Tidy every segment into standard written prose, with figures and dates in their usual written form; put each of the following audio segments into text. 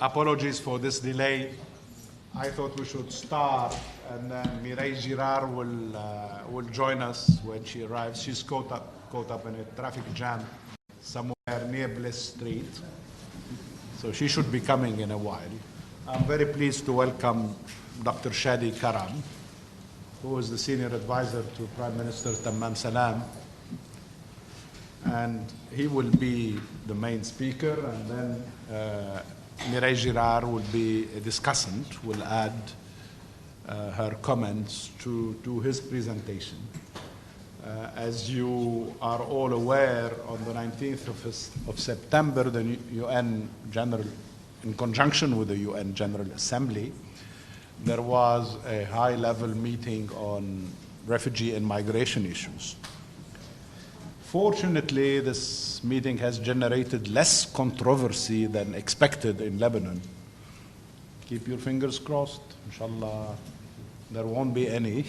Apologies for this delay. I thought we should start, and then Mireille Girard will join us when she arrives. She's caught up in a traffic jam somewhere near Bliss Street, so she should be coming in a while. I'm very pleased to welcome Dr. Shadi Karam, who is the senior advisor to Prime Minister Tamam Salam, and he will be the main speaker, and then Mireille Girard will be a discussant, will add her comments to his presentation. As you are all aware, on the 19th of September, the UN General, in conjunction with the UN General Assembly, there was a high-level meeting on refugee and migration issues. Fortunately, this meeting has generated less controversy than expected in Lebanon. Keep your fingers crossed. Inshallah, there won't be any.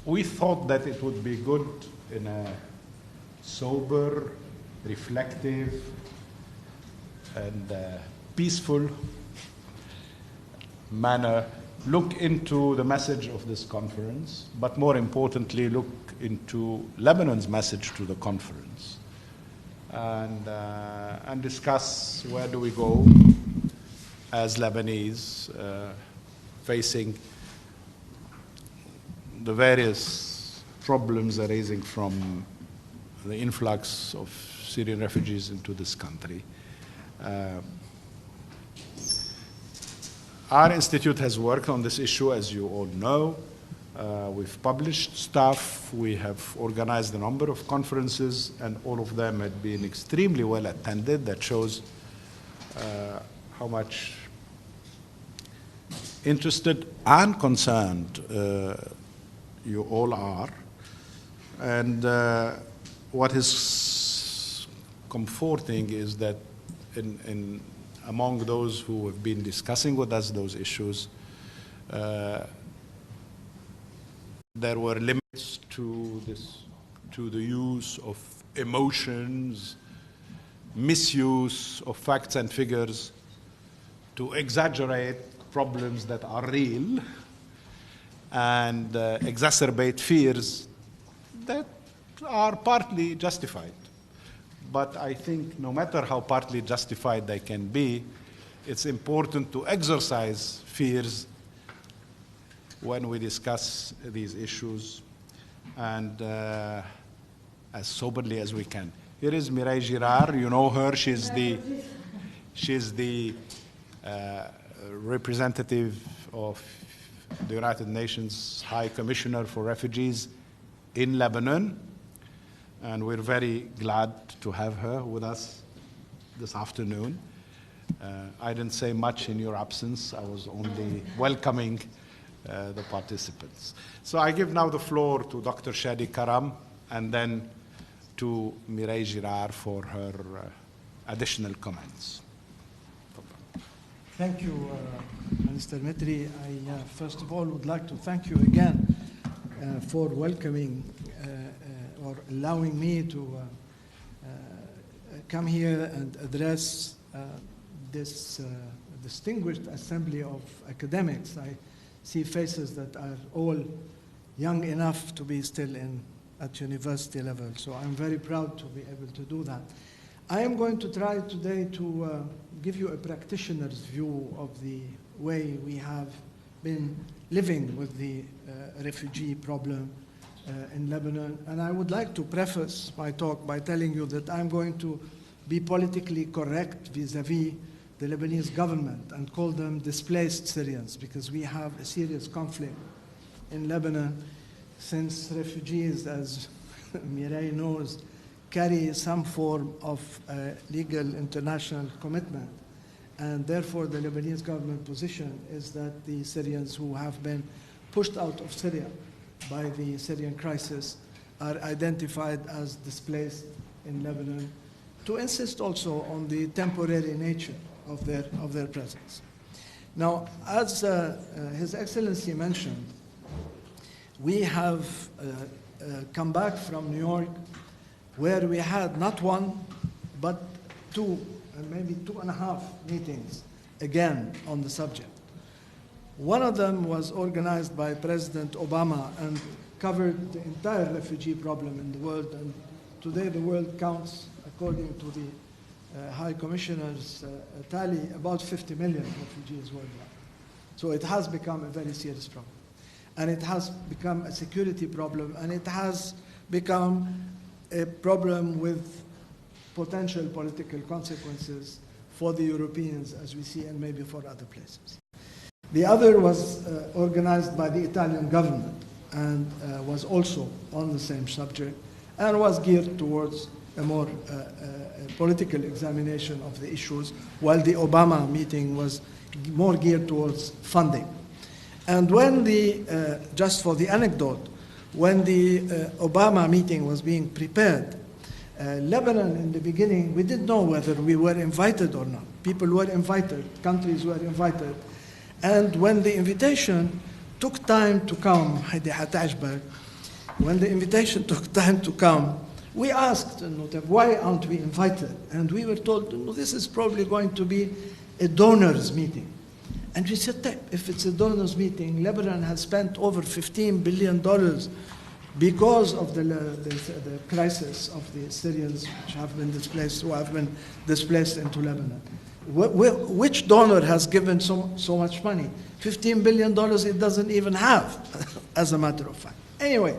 We thought that it would be good in a sober, reflective, and peaceful manner, look into the message of this conference, but more importantly, look into Lebanon's message to the conference, and discuss where do we go as Lebanese facing the various problems arising from the influx of Syrian refugees into this country. Our institute has worked on this issue, as you all know. We've published stuff. We have organized a number of conferences, and all of them had been extremely well attended. That shows how much interested and concerned you all are. And what is comforting is that among those who have been discussing with us those issues, there were limits to the use of emotions, misuse of facts and figures to exaggerate problems that are real and exacerbate fears that are partly justified. But I think no matter how partly justified they can be, it's important to exercise fears when we discuss these issues, and as soberly as we can. Here is Mireille Girard. You know her. She's the representative of the United Nations High Commissioner for Refugees in Lebanon. And we're very glad to have her with us this afternoon. I didn't say much in your absence. I was only welcoming the participants. So I give now the floor to Dr. Shadi Karam and then to Mireille Girard for her additional comments. Thank you, Minister Mitri. I first of all would like to thank you again for welcoming or allowing me to come here and address this distinguished assembly of academics. I see faces that are all young enough to be still at university level, so I'm very proud to be able to do that. I am going to try today to give you a practitioner's view of the way we have been living with the refugee problem in Lebanon. And I would like to preface my talk by telling you that I'm going to be politically correct vis-a-vis the Lebanese government and call them displaced Syrians, because we have a serious conflict in Lebanon since refugees, as Mireille knows, carry some form of legal international commitment. And therefore, the Lebanese government position is that the Syrians who have been pushed out of Syria by the Syrian crisis are identified as displaced in Lebanon, to insist also on the temporary nature of their presence. Now, as His Excellency mentioned, we have come back from New York, where we had not one, but 2 and maybe 2.5 meetings again on the subject. One of them was organized by President Obama and covered the entire refugee problem in the world. And today the world counts, according to the High Commissioner's tally, about 50 million refugees worldwide. So it has become a very serious problem. And it has become a security problem, and it has become a problem with potential political consequences for the Europeans, as we see, and maybe for other places. The other was organized by the Italian government and was also on the same subject and was geared towards a more political examination of the issues, while the Obama meeting was more geared towards funding. And when just for the anecdote, when the Obama meeting was being prepared, Lebanon in the beginning, we didn't know whether we were invited or not. People were invited, countries were invited. And when the invitation took time to come, when the invitation took time to come, we asked, why aren't we invited? And we were told, no, this is probably going to be a donors meeting. And we said, if it's a donors meeting, Lebanon has spent over $15 billion because of the crisis of the Syrians which have been displaced, who have been displaced into Lebanon. Which donor has given so much money? $15 billion it doesn't even have, as a matter of fact. Anyway,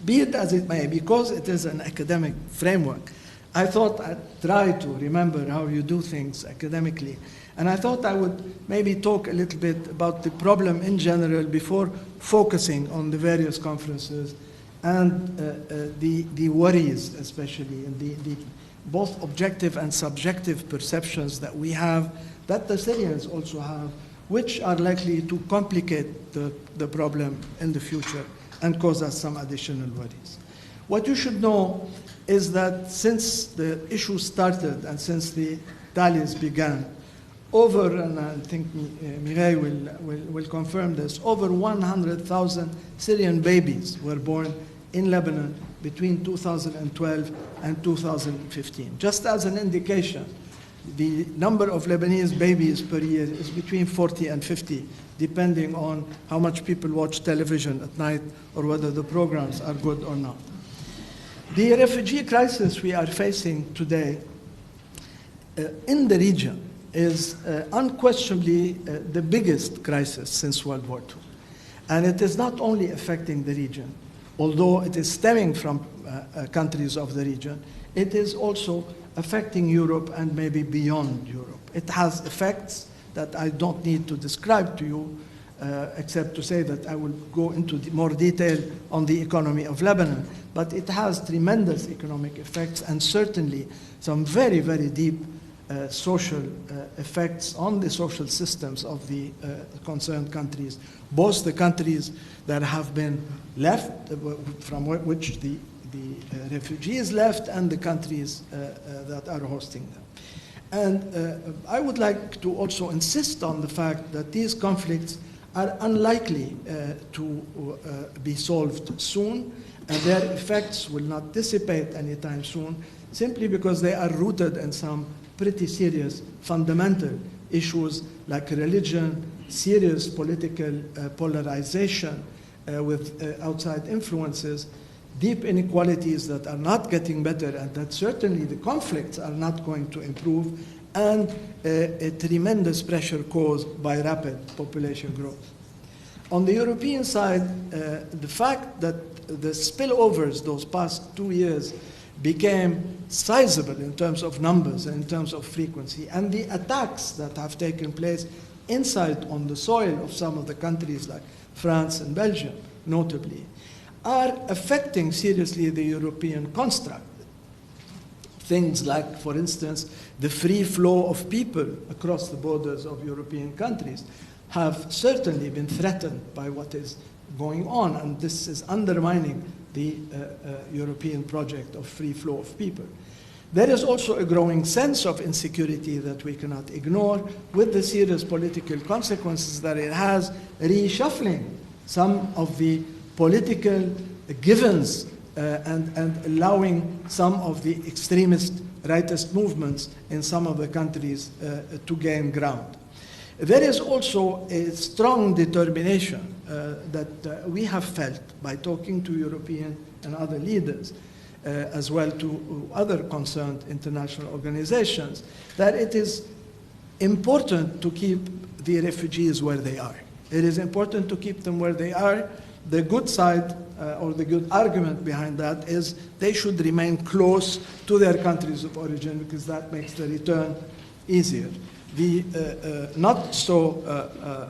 be it as it may, because it is an academic framework, I thought I'd try to remember how you do things academically. And I thought I would maybe talk a little bit about the problem in general before focusing on the various conferences and the worries, especially, and the both objective and subjective perceptions that we have, that the Syrians also have, which are likely to complicate the problem in the future and cause us some additional worries. What you should know is that since the issue started and since the tallies began, and I think Mireille will confirm this, over 100,000 Syrian babies were born in Lebanon between 2012 and 2015. Just as an indication, the number of Lebanese babies per year is between 40 and 50, depending on how much people watch television at night or whether the programs are good or not. The refugee crisis we are facing today in the region is unquestionably the biggest crisis since World War II. And it is not only affecting the region, although it is stemming from countries of the region, it is also affecting Europe and maybe beyond Europe. It has effects that I don't need to describe to you, except to say that I will go into more detail on the economy of Lebanon. But it has tremendous economic effects and certainly some very, very deep social effects on the social systems of the concerned countries, both the countries that have been left, from which the refugees left, and the countries that are hosting them. And I would like to also insist on the fact that these conflicts are unlikely to be solved soon, and their effects will not dissipate anytime soon, simply because they are rooted in some pretty serious fundamental issues like religion, serious political polarization with outside influences, deep inequalities that are not getting better and that certainly the conflicts are not going to improve, and a tremendous pressure caused by rapid population growth. On the European side, the fact that the spillovers those past 2 years became sizable in terms of numbers and in terms of frequency, and the attacks that have taken place inside on the soil of some of the countries like France and Belgium, notably, are affecting seriously the European construct. Things like, for instance, the free flow of people across the borders of European countries have certainly been threatened by what is going on, and this is undermining the European project of free flow of people. There is also a growing sense of insecurity that we cannot ignore, with the serious political consequences that it has, reshuffling some of the political givens and allowing some of the extremist rightist movements in some of the countries to gain ground. There is also a strong determination that we have felt by talking to European and other leaders, as well to other concerned international organizations, that it is important to keep the refugees where they are. It is important to keep them where they are. The good side or the good argument behind that is they should remain close to their countries of origin because that makes the return easier. The not so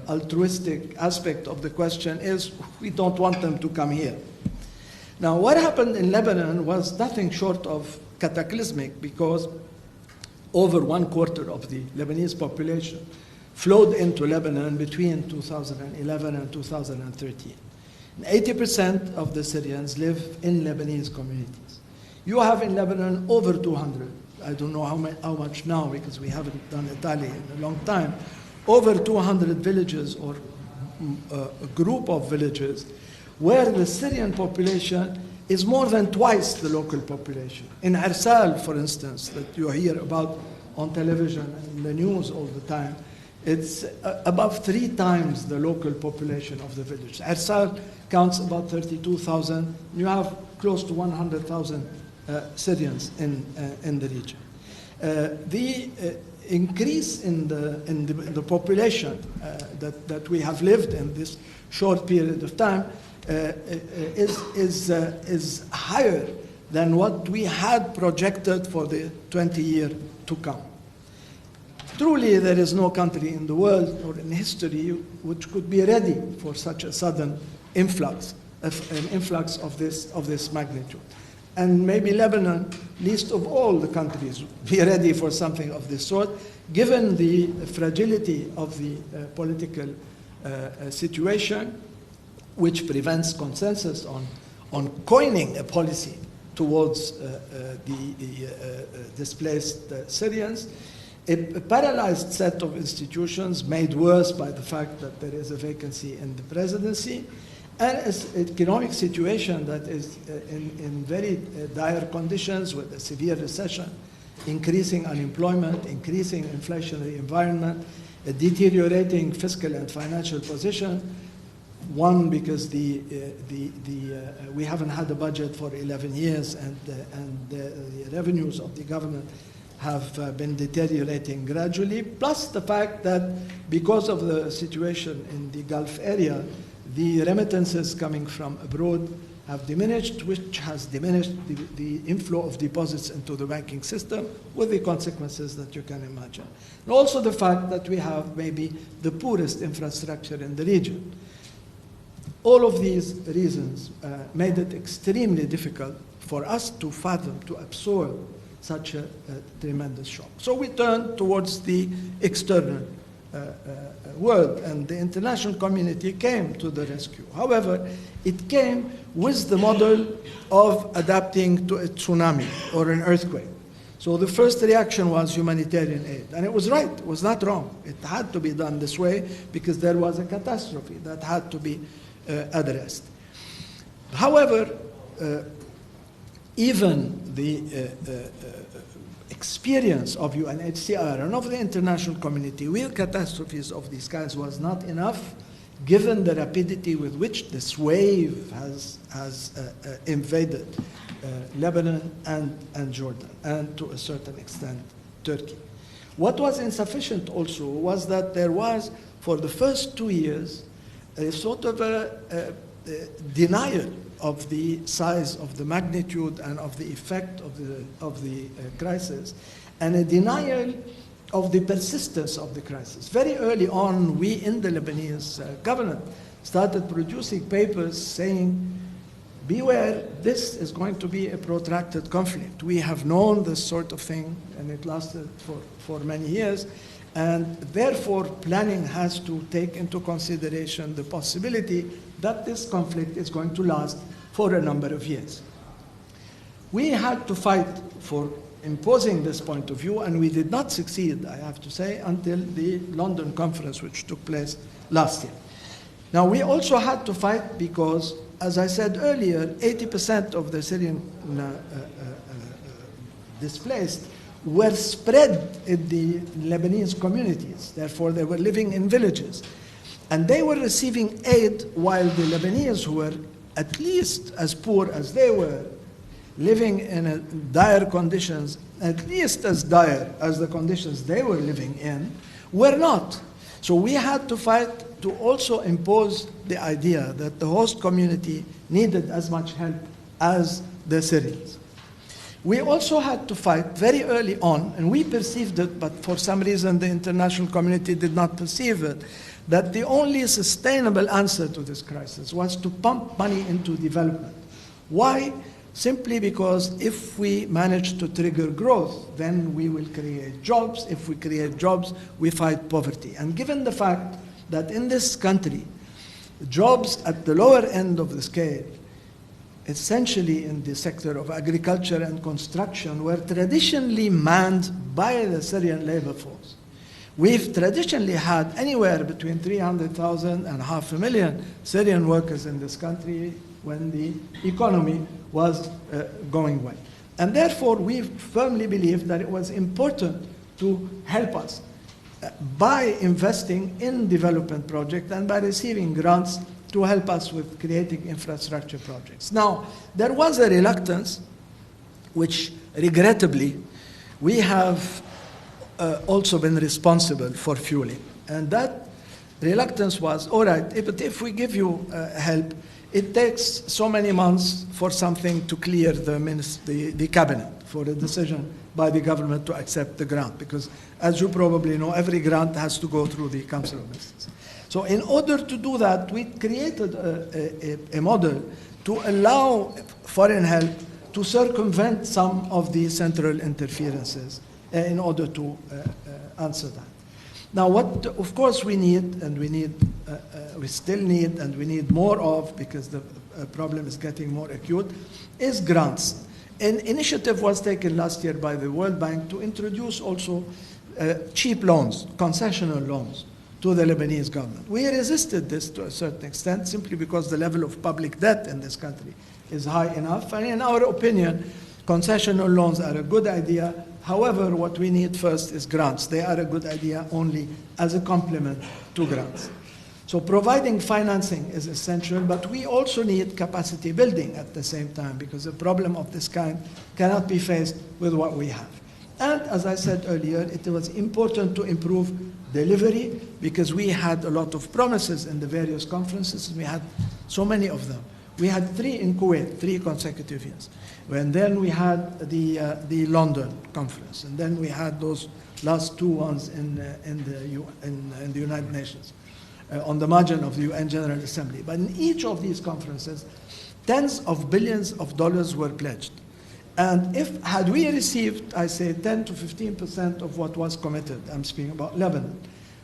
altruistic aspect of the question is we don't want them to come here. Now, what happened in Lebanon was nothing short of cataclysmic because over 1/4 of the Lebanese population flowed into Lebanon between 2011 and 2013. 80% of the Syrians live in Lebanese communities. You have in Lebanon over 200. I don't know how much now because we haven't done a tally in a long time. Over 200 villages or a group of villages where the Syrian population is more than twice the local population. In Arsal, for instance, that you hear about on television and in the news all the time, it's above 3 times the local population of the village. Arsal counts about 32,000. You have close to 100,000 Syrians in the region. The increase in the population that we have lived in this short period of time is higher than what we had projected for the 20 years to come. Truly, there is no country in the world or in history which could be ready for such a sudden influx, an influx of this magnitude. And maybe Lebanon, least of all the countries, be ready for something of this sort, given the fragility of the political situation, which prevents consensus on coining a policy towards the displaced Syrians. A paralyzed set of institutions made worse by the fact that there is a vacancy in the presidency, and an economic situation that is in very dire conditions with a severe recession, increasing unemployment, increasing inflationary environment, a deteriorating fiscal and financial position. One, because we haven't had a budget for 11 years and the revenues of the government have been deteriorating gradually, plus the fact that because of the situation in the Gulf area, the remittances coming from abroad have diminished, which has diminished the inflow of deposits into the banking system with the consequences that you can imagine. And also the fact that we have maybe the poorest infrastructure in the region. All of these reasons made it extremely difficult for us to fathom, to absorb such a tremendous shock. So we turned towards the external world, and the international community came to the rescue. However, it came with the model of adapting to a tsunami or an earthquake. So the first reaction was humanitarian aid, and it was right, it was not wrong. It had to be done this way because there was a catastrophe that had to be addressed. However, even the experience of UNHCR and of the international community with catastrophes of these kinds was not enough, given the rapidity with which this wave has invaded Lebanon and Jordan, and to a certain extent Turkey. What was insufficient also was that there was, for the first 2 years, a sort of a denial of the size, of the magnitude, and of the effect of the crisis, and a denial of the persistence of the crisis. Very early on, we in the Lebanese government started producing papers saying, beware, this is going to be a protracted conflict. We have known this sort of thing, and it lasted for many years, and therefore planning has to take into consideration the possibility that this conflict is going to last for a number of years. We had to fight for imposing this point of view, and we did not succeed, I have to say, until the London conference, which took place last year. Now, we also had to fight because as I said earlier, 80% of the Syrian displaced were spread in the Lebanese communities. Therefore, they were living in villages. And they were receiving aid while the Lebanese, who were at least as poor as they were, living in dire conditions, at least as dire as the conditions they were living in, were not. So we had to fight to also impose the idea that the host community needed as much help as the Syrians. We also had to fight very early on, and we perceived it, but for some reason the international community did not perceive it, that the only sustainable answer to this crisis was to pump money into development. Why? Simply because if we manage to trigger growth, then we will create jobs. If we create jobs, we fight poverty. And given the fact that in this country, jobs at the lower end of the scale, essentially in the sector of agriculture and construction, were traditionally manned by the Syrian labor force. We've traditionally had anywhere between 300,000 and 500,000 Syrian workers in this country when the economy was going well. And therefore, we firmly believe that it was important to help us by investing in development projects and by receiving grants to help us with creating infrastructure projects. Now, there was a reluctance, which regrettably, we have also been responsible for fueling. And that reluctance was, all right, but if we give you help, it takes so many months for something to clear the cabinet, for a decision by the government to accept the grant. Because as you probably know, every grant has to go through the Council of Ministers. So in order to do that, we created a model to allow foreign help to circumvent some of the central interferences in order to answer that. Now, what of course we need, and we still need, and we need more of, because the problem is getting more acute, is grants. An initiative was taken last year by the World Bank to introduce also cheap loans, concessional loans, to the Lebanese government. We resisted this to a certain extent simply because the level of public debt in this country is high enough. And in our opinion, concessional loans are a good idea. However, what we need first is grants. They are a good idea only as a complement to grants. So providing financing is essential, but we also need capacity building at the same time, because a problem of this kind cannot be faced with what we have. And as I said earlier, it was important to improve delivery, because we had a lot of promises in the various conferences. We had so many of them. We had 3 in Kuwait, 3 consecutive years. And then we had the London conference, and then we had those last 2 ones in the United Nations, on the margin of the UN General Assembly. But in each of these conferences, tens of billions of dollars were pledged. And had we received, I say, 10 to 15% of what was committed, I'm speaking about Lebanon,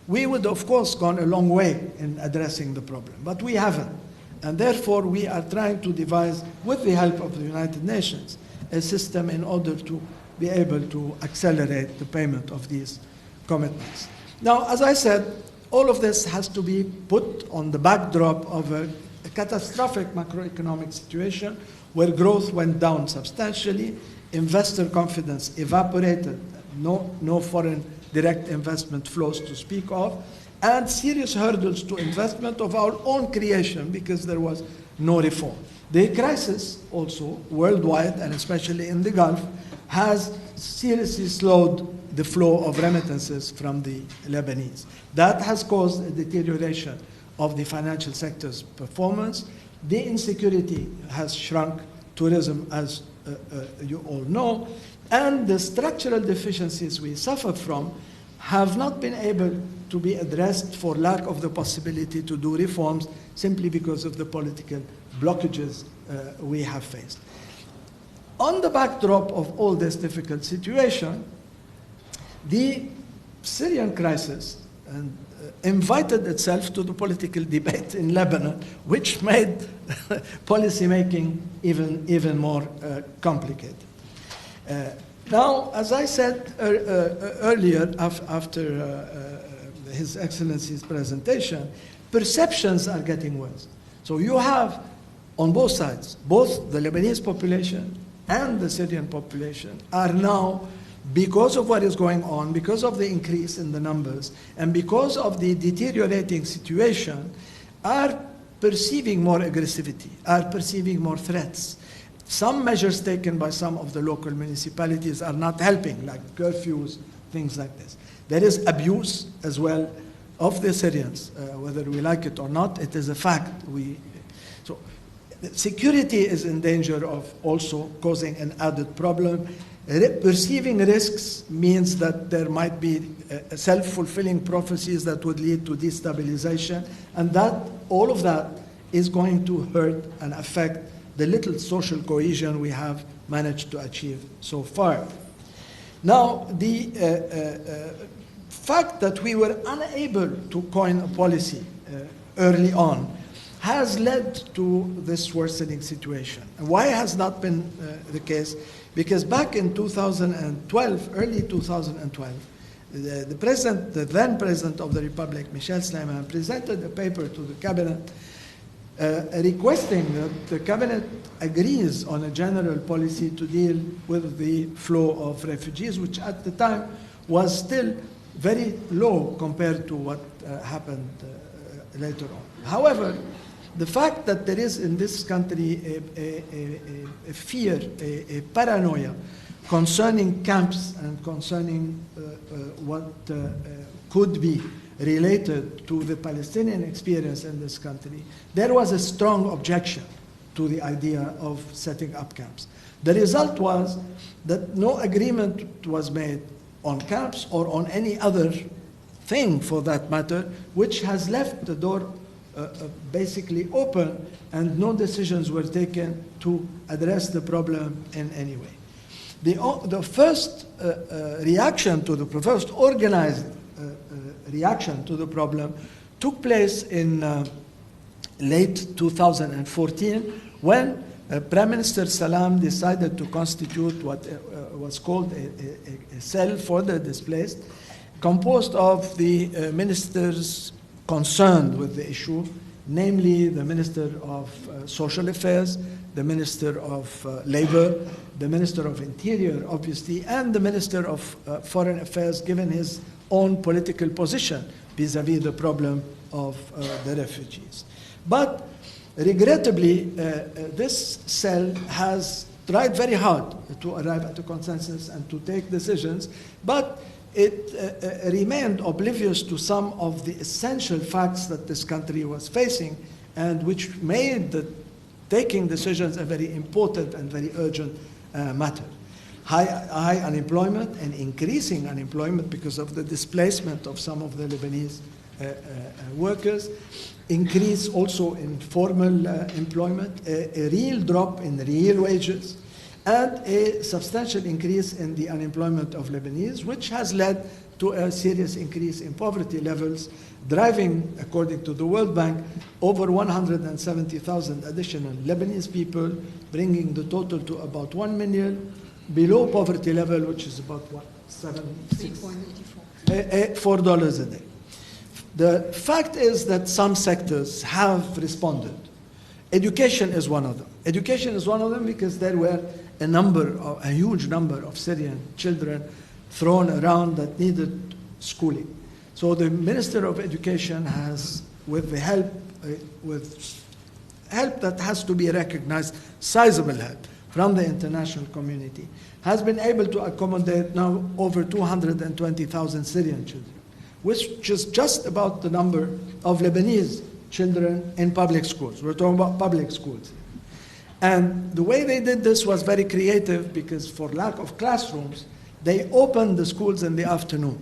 we would, of course, gone a long way in addressing the problem. But we haven't. And therefore, we are trying to devise, with the help of the United Nations, a system in order to be able to accelerate the payment of these commitments. Now, as I said, all of this has to be put on the backdrop of a catastrophic macroeconomic situation where growth went down substantially, investor confidence evaporated, no foreign direct investment flows to speak of, and serious hurdles to investment of our own creation because there was no reform. The crisis also, worldwide and especially in the Gulf, has seriously slowed the flow of remittances from the Lebanese. That has caused a deterioration of the financial sector's performance. The insecurity has shrunk tourism, as you all know, and the structural deficiencies we suffer from have not been able to be addressed for lack of the possibility to do reforms simply because of the political blockages we have faced. On the backdrop of all this difficult situation, the Syrian crisis invited itself to the political debate in Lebanon, which made policy making even more complicated. Now, as I said earlier, after His Excellency's presentation, perceptions are getting worse. So you have on both sides, both the Lebanese population and the Syrian population are now, because of what is going on, because of the increase in the numbers, and because of the deteriorating situation, are perceiving more aggressivity, are perceiving more threats. Some measures taken by some of the local municipalities are not helping, like curfews, things like this. There is abuse as well of the Syrians, whether we like it or not. It is a fact. So security is in danger of also causing an added problem. Perceiving risks means that there might be self-fulfilling prophecies that would lead to destabilization, and that all of that is going to hurt and affect the little social cohesion we have managed to achieve so far. Now, the fact that we were unable to coin a policy early on has led to this worsening situation. And why has not been the case? Because back in 2012, early 2012, the then President of the Republic, Michel Sleiman, presented a paper to the cabinet requesting that the cabinet agrees on a general policy to deal with the flow of refugees, which at the time was still very low compared to what happened later on. However, the fact that there is in this country a fear, a paranoia concerning camps and concerning what could be related to the Palestinian experience in this country, there was a strong objection to the idea of setting up camps. The result was that no agreement was made on camps or on any other thing for that matter, which has left the door basically open, and no decisions were taken to address the problem in any way. The first reaction to the first organized reaction to the problem took place in late 2014 when Prime Minister Salam decided to constitute what was called a cell for the displaced, composed of the ministers concerned with the issue, namely the Minister of Social Affairs, the Minister of Labor, the Minister of Interior, obviously, and the Minister of Foreign Affairs, given his own political position vis-à-vis the problem of the refugees. But regrettably, this cell has tried very hard to arrive at a consensus and to take decisions, but it remained oblivious to some of the essential facts that this country was facing, and which made the taking decisions a very important and very urgent matter. High unemployment and increasing unemployment because of the displacement of some of the Lebanese workers, increase also in formal employment, a real drop in real wages, and a substantial increase in the unemployment of Lebanese, which has led to a serious increase in poverty levels, driving, according to the World Bank, over 170,000 additional Lebanese people, bringing the total to about 1 million, below poverty level, which is about what, $4 a day. The fact is that some sectors have responded. Education is one of them. Education is one of them because there were a huge number of Syrian children thrown around that needed schooling. So the Minister of Education has, with the help that has to be recognized, sizable help from the international community, has been able to accommodate now over 220,000 Syrian children, which is just about the number of Lebanese children in public schools. We're talking about public schools. And the way they did this was very creative because for lack of classrooms, they opened the schools in the afternoon.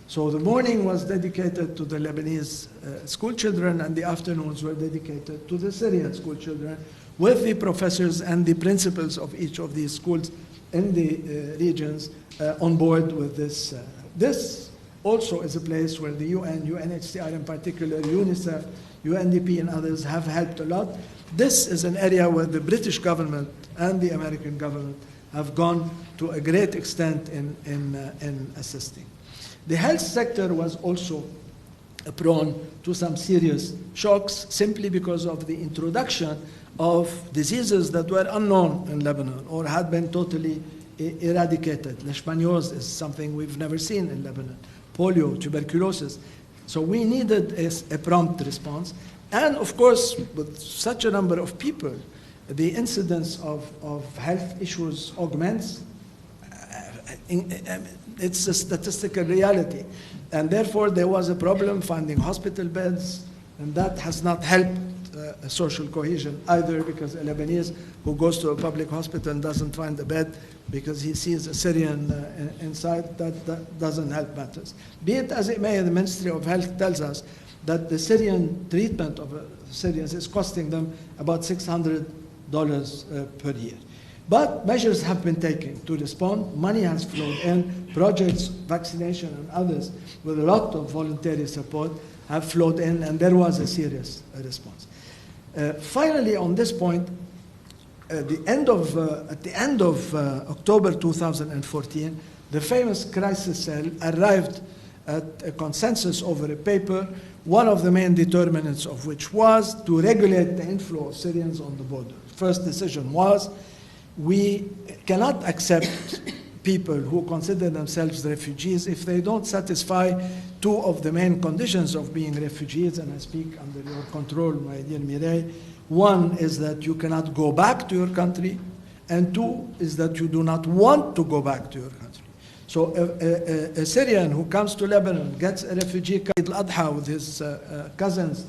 So the morning was dedicated to the Lebanese school children, and the afternoons were dedicated to the Syrian school children, with the professors and the principals of each of these schools in the regions on board with this. This also is a place where the UN, UNHCR in particular, UNICEF, UNDP and others have helped a lot. This is an area where the British government and the American government have gone to a great extent in assisting. The health sector was also prone to some serious shocks simply because of the introduction of diseases that were unknown in Lebanon or had been totally eradicated. Leishmaniose is something we've never seen in Lebanon. Polio, tuberculosis. So we needed a prompt response. And of course, with such a number of people, the incidence of health issues augments. It's a statistical reality. And therefore, there was a problem finding hospital beds, and that has not helped social cohesion either, because a Lebanese who goes to a public hospital and doesn't find a bed because he sees a Syrian inside, that doesn't help matters. Be it as it may, the Ministry of Health tells us that the Syrian treatment of Syrians is costing them about $600 per year. But measures have been taken to respond. Money has flowed in. Projects, vaccination and others, with a lot of voluntary support, have flowed in, and there was a serious response. Finally, on this point, at the end of October 2014, the famous crisis cell arrived at a consensus over a paper, one of the main determinants of which was to regulate the inflow of Syrians on the border. First decision was, we cannot accept people who consider themselves refugees if they don't satisfy two of the main conditions of being refugees, and I speak under your control, my dear Mireille. One is that you cannot go back to your country, and two is that you do not want to go back to your country. So a Syrian who comes to Lebanon, gets a refugee card, al-Adha with his cousins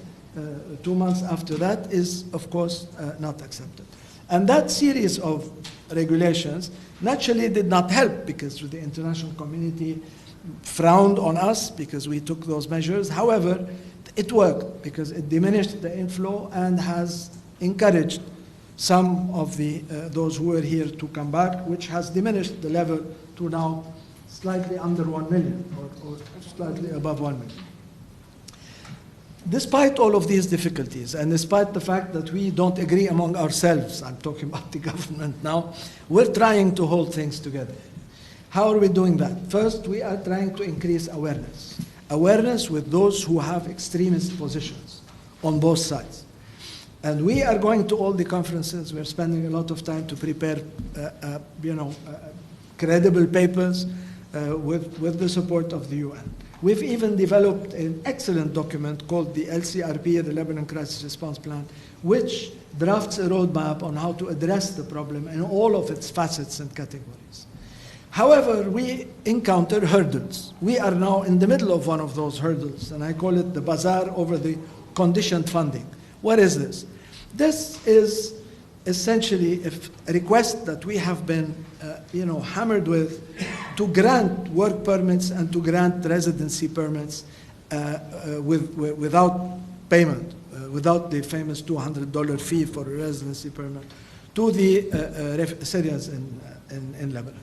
2 months after that, is of course not accepted. And that series of regulations naturally did not help, because the international community frowned on us because we took those measures. However, it worked because it diminished the inflow and has encouraged some of those who were here to come back, which has diminished the level to now slightly under 1 million or slightly above 1 million. Despite all of these difficulties, and despite the fact that we don't agree among ourselves, I'm talking about the government now, we're trying to hold things together. How are we doing that? First, we are trying to increase awareness. Awareness with those who have extremist positions on both sides. And we are going to all the conferences. We're spending a lot of time to prepare, credible papers with the support of the UN. We've even developed an excellent document called the LCRP, the Lebanon Crisis Response Plan, which drafts a roadmap on how to address the problem in all of its facets and categories. However, we encounter hurdles. We are now in the middle of one of those hurdles, and I call it the bazaar over the conditioned funding. What is this? This is essentially a request that we have been hammered with to grant work permits and to grant residency permits without payment, without the famous $200 fee for a residency permit, to the Syrians in Lebanon.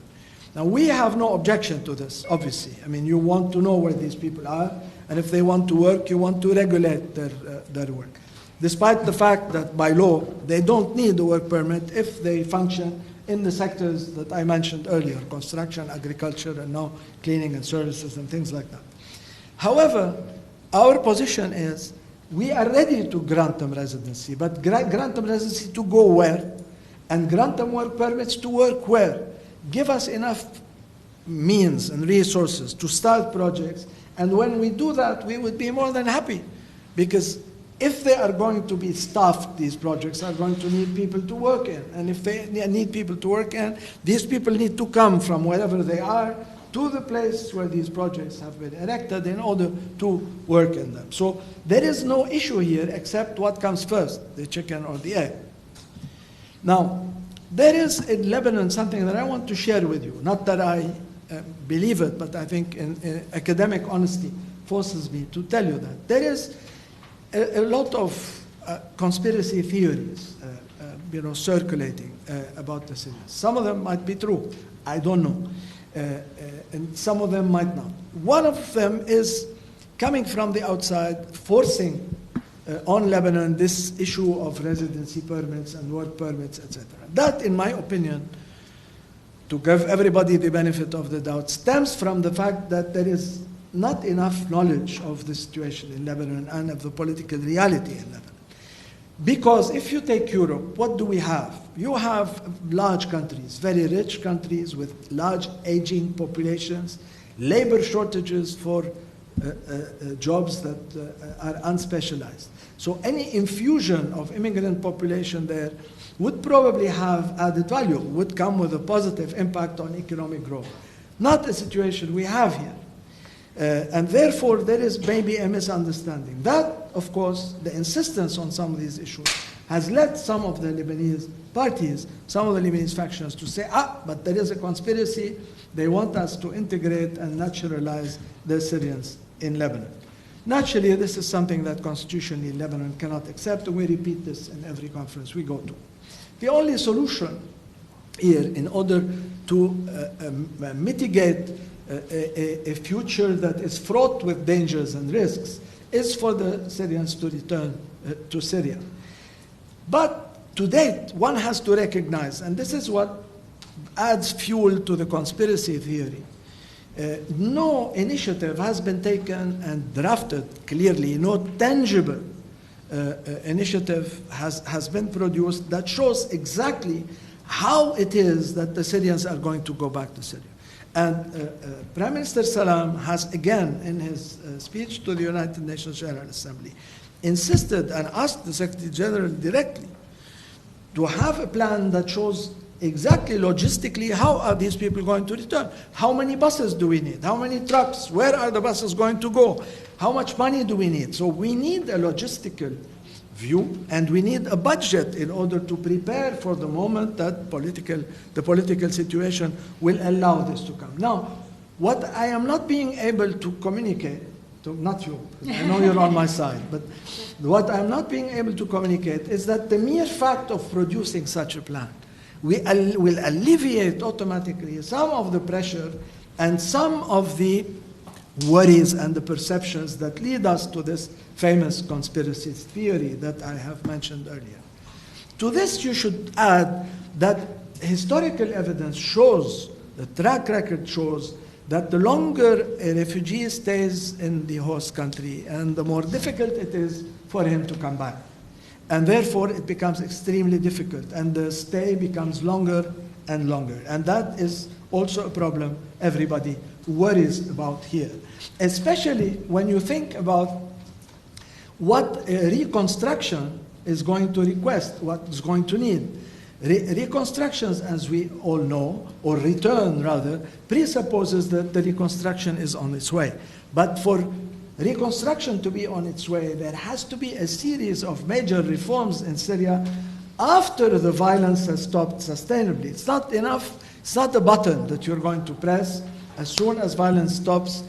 Now, we have no objection to this, obviously. I mean, you want to know where these people are, and if they want to work, you want to regulate their work. Despite the fact that by law, they don't need a work permit if they function in the sectors that I mentioned earlier, construction, agriculture, and now cleaning and services and things like that. However, our position is we are ready to grant them residency, but grant them residency to go where? And grant them work permits to work where? Give us enough means and resources to start projects, and when we do that, we would be more than happy, because if they are going to be staffed, these projects are going to need people to work in. And if they need people to work in, these people need to come from wherever they are to the place where these projects have been erected in order to work in them. So there is no issue here except what comes first, the chicken or the egg. Now, there is in Lebanon something that I want to share with you. Not that I believe it, but I think in academic honesty forces me to tell you that. There is a lot of conspiracy theories, circulating about the Syrians. Some of them might be true, I don't know, and some of them might not. One of them is coming from the outside, forcing on Lebanon this issue of residency permits and work permits, etc. That, in my opinion, to give everybody the benefit of the doubt, stems from the fact that there is not enough knowledge of the situation in Lebanon and of the political reality in Lebanon. Because if you take Europe, what do we have? You have large countries, very rich countries with large aging populations, labor shortages for jobs that are unspecialized. So any infusion of immigrant population there would probably have added value, would come with a positive impact on economic growth. Not a situation we have here. And therefore, there is maybe a misunderstanding. That, of course, the insistence on some of these issues has led some of the Lebanese parties, some of the Lebanese factions to say, but there is a conspiracy. They want us to integrate and naturalize the Syrians in Lebanon. Naturally, this is something that constitutionally Lebanon cannot accept, and we repeat this in every conference we go to. The only solution here, in order to mitigate a future that is fraught with dangers and risks, is for the Syrians to return to Syria. But to date, one has to recognize, and this is what adds fuel to the conspiracy theory, no initiative has been taken and drafted clearly, no tangible initiative has been produced that shows exactly how it is that the Syrians are going to go back to Syria. And Prime Minister Salam has again, in his speech to the United Nations General Assembly, insisted and asked the Secretary General directly to have a plan that shows exactly logistically how are these people going to return. How many buses do we need? How many trucks? Where are the buses going to go? How much money do we need? So we need a logistical view, and we need a budget in order to prepare for the moment that the political situation will allow this to come. Now, what I am not being able to communicate, not you, I know you're on my side, but what I'm not being able to communicate is that the mere fact of producing such a plan will alleviate automatically some of the pressure and some of the worries and the perceptions that lead us to this famous conspiracy theory that I have mentioned earlier. To this, you should add that historical evidence shows, the track record shows, that the longer a refugee stays in the host country and the more difficult it is for him to come back. And therefore, it becomes extremely difficult, and the stay becomes longer and longer. And that is also a problem everybody worries about here, especially when you think about what a reconstruction is going to request, what is going to need. Reconstructions, as we all know, or return rather, presupposes that the reconstruction is on its way. But for reconstruction to be on its way, there has to be a series of major reforms in Syria after the violence has stopped sustainably. It's not enough, it's not a button that you're going to press. As soon as violence stops,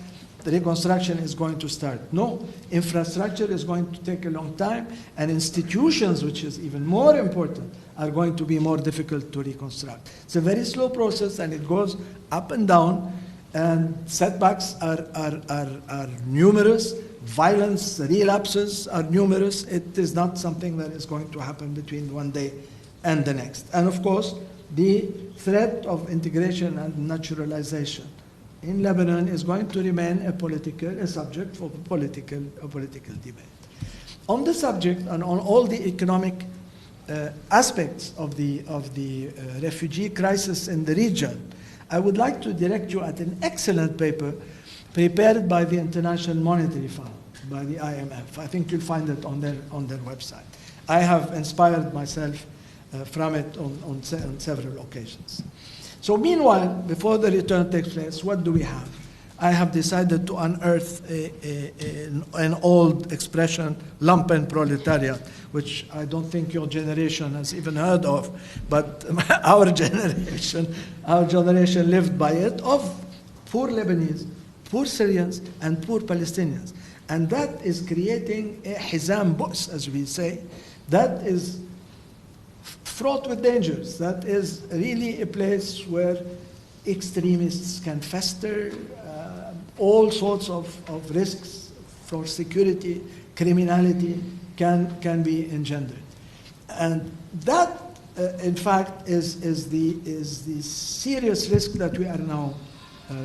the reconstruction is going to start. No, infrastructure is going to take a long time, and institutions, which is even more important, are going to be more difficult to reconstruct. It's a very slow process, and it goes up and down, and setbacks are numerous. Violence, relapses are numerous. It is not something that is going to happen between one day and the next. And of course, the threat of integration and naturalization in Lebanon is going to remain a subject for a political debate. On the subject and on all the economic aspects of the refugee crisis in the region, I would like to direct you at an excellent paper prepared by the International Monetary Fund, by the IMF. I think you'll find it on their website. I have inspired myself from it on several occasions. So meanwhile, before the return takes place, what do we have? I have decided to unearth an old expression, lumpen proletariat, which I don't think your generation has even heard of, but our generation lived by it, of poor Lebanese, poor Syrians, and poor Palestinians. And that is creating a hizam bu's, as we say, that is fraught with dangers. That is really a place where extremists can fester, all sorts of risks for security, criminality can be engendered. And that, in fact, is the serious risk that we are now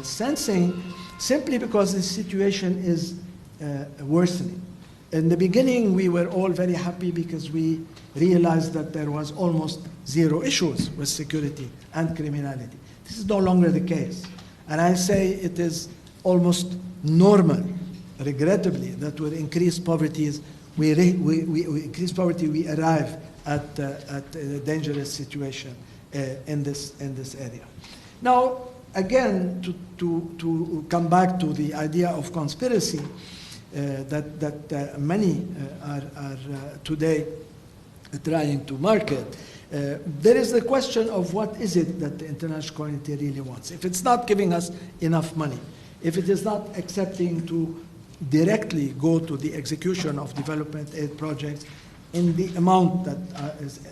sensing, simply because the situation is worsening. In the beginning, we were all very happy because we realized that there was almost zero issues with security and criminality. This is no longer the case. And I say it is almost normal, regrettably, that with increased poverty, we arrive at a dangerous situation in this area. Now, again, to come back to the idea of conspiracy that many are today trying to market, there is the question of what is it that the international community really wants. If it's not giving us enough money, if it is not accepting to directly go to the execution of development aid projects in the amount that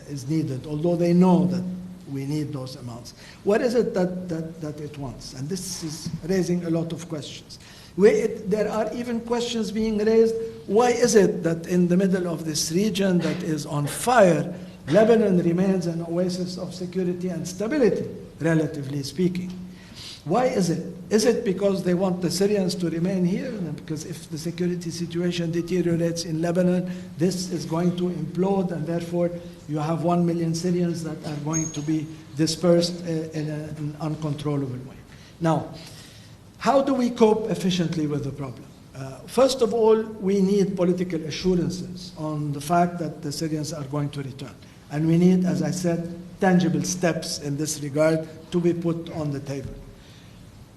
is needed, although they know that we need those amounts. What is it that it wants? And this is raising a lot of questions. There are even questions being raised, why is it that in the middle of this region that is on fire, Lebanon remains an oasis of security and stability, relatively speaking? Why is it? Is it because they want the Syrians to remain here? Because if the security situation deteriorates in Lebanon, this is going to implode, and therefore you have 1 million Syrians that are going to be dispersed in an uncontrollable way. Now, how do we cope efficiently with the problem? First of all, we need political assurances on the fact that the Syrians are going to return. And we need, as I said, tangible steps in this regard to be put on the table.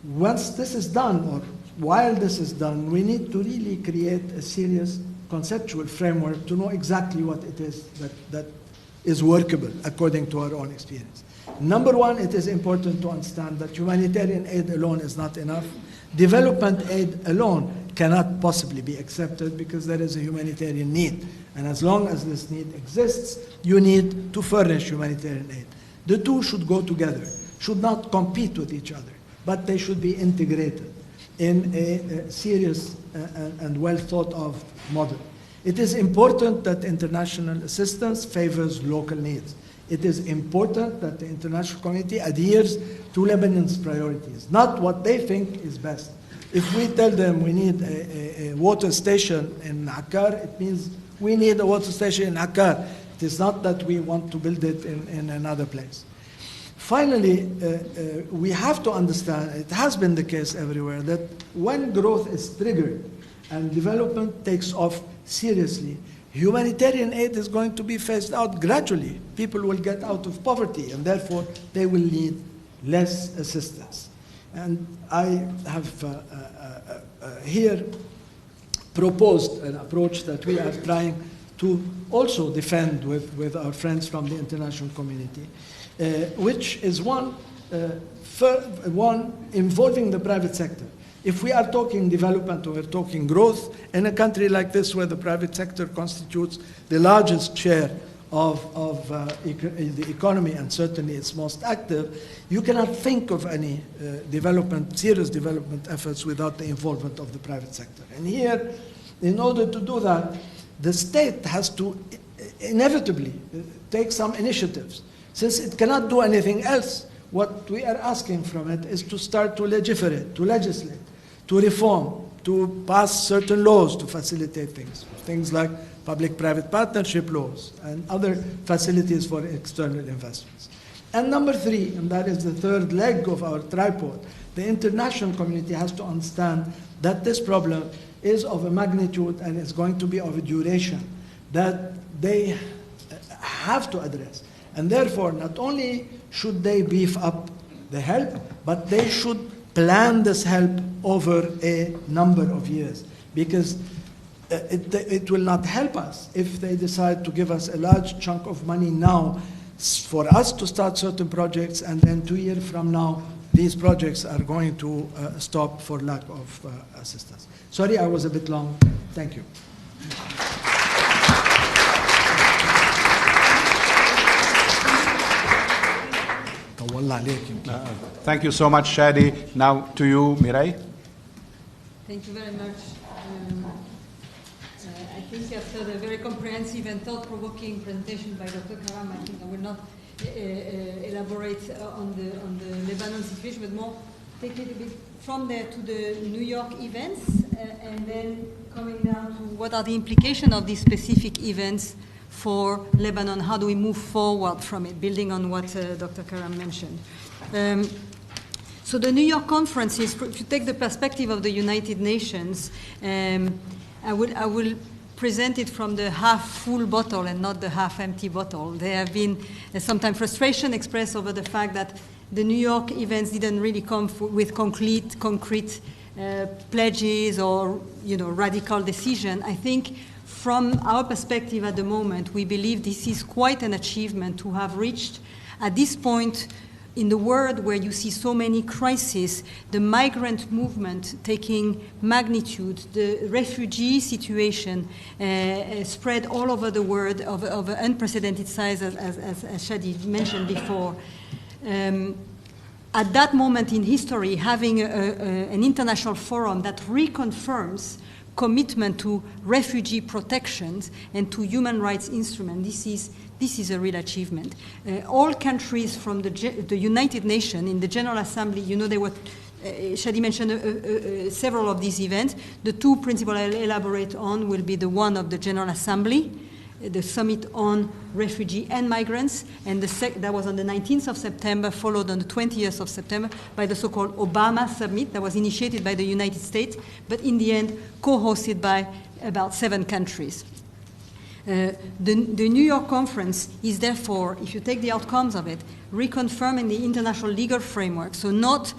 Once this is done, or while this is done, we need to really create a serious conceptual framework to know exactly what it is that is workable according to our own experience. Number one, it is important to understand that humanitarian aid alone is not enough. Development aid alone cannot possibly be accepted because there is a humanitarian need. And as long as this need exists, you need to furnish humanitarian aid. The two should go together, should not compete with each other, but they should be integrated in a serious and well thought of model. It is important that international assistance favors local needs. It is important that the international community adheres to Lebanon's priorities, not what they think is best. If we tell them we need a water station in Akkar, it means we need a water station in Akkar. It is not that we want to build it in another place. Finally, we have to understand, it has been the case everywhere, that when growth is triggered and development takes off seriously, humanitarian aid is going to be phased out gradually. People will get out of poverty, and therefore they will need less assistance. And I have here proposed an approach that we are trying to also defend with our friends from the international community, which is one involving the private sector. If we are talking development or we're talking growth in a country like this where the private sector constitutes the largest share of the economy and certainly its most active, you cannot think of any serious development efforts without the involvement of the private sector. And here, in order to do that, the state has to inevitably take some initiatives. Since it cannot do anything else, what we are asking from it is to start to legiferate, to legislate, to reform, to pass certain laws to facilitate things like public-private partnership laws and other facilities for external investments. And number three, and that is the third leg of our tripod, the international community has to understand that this problem is of a magnitude and is going to be of a duration that they have to address. And therefore, not only should they beef up the help, but they should plan this help over a number of years, because it will not help us if they decide to give us a large chunk of money now for us to start certain projects, and then 2 years from now, these projects are going to stop for lack of assistance. Sorry, I was a bit long. Thank you. Thank you so much, Shadi. Now to you, Mireille. Thank you very much. I think after the very comprehensive and thought-provoking presentation by Dr. Karam, I think I will not elaborate on the Lebanon situation, but more take it a bit from there to the New York events, and then coming down to what are the implications of these specific events for Lebanon. How do we move forward from it, building on what Dr. Karam mentioned. So the New York conference is, if you take the perspective of the United Nations, I will present it from the half-full bottle and not the half-empty bottle. There have been sometimes frustration expressed over the fact that the New York events didn't really come with concrete pledges or radical decision. I think from our perspective at the moment, we believe this is quite an achievement to have reached at this point in the world where you see so many crises, the migrant movement taking magnitude, the refugee situation spread all over the world of an unprecedented size, as Shadi mentioned before. At that moment in history, having an international forum that reconfirms commitment to refugee protections and to human rights instruments, this is a real achievement. All countries from the United Nations in the General Assembly, they were, Shadi mentioned several of these events. The two principal I'll elaborate on will be the one of the General Assembly, the Summit on Refugee and Migrants, and that was on the 19th of September, followed on the 20th of September by the so-called Obama Summit that was initiated by the United States, but in the end co-hosted by about 7 countries. The New York conference is therefore, if you take the outcomes of it, reconfirming the international legal framework, so not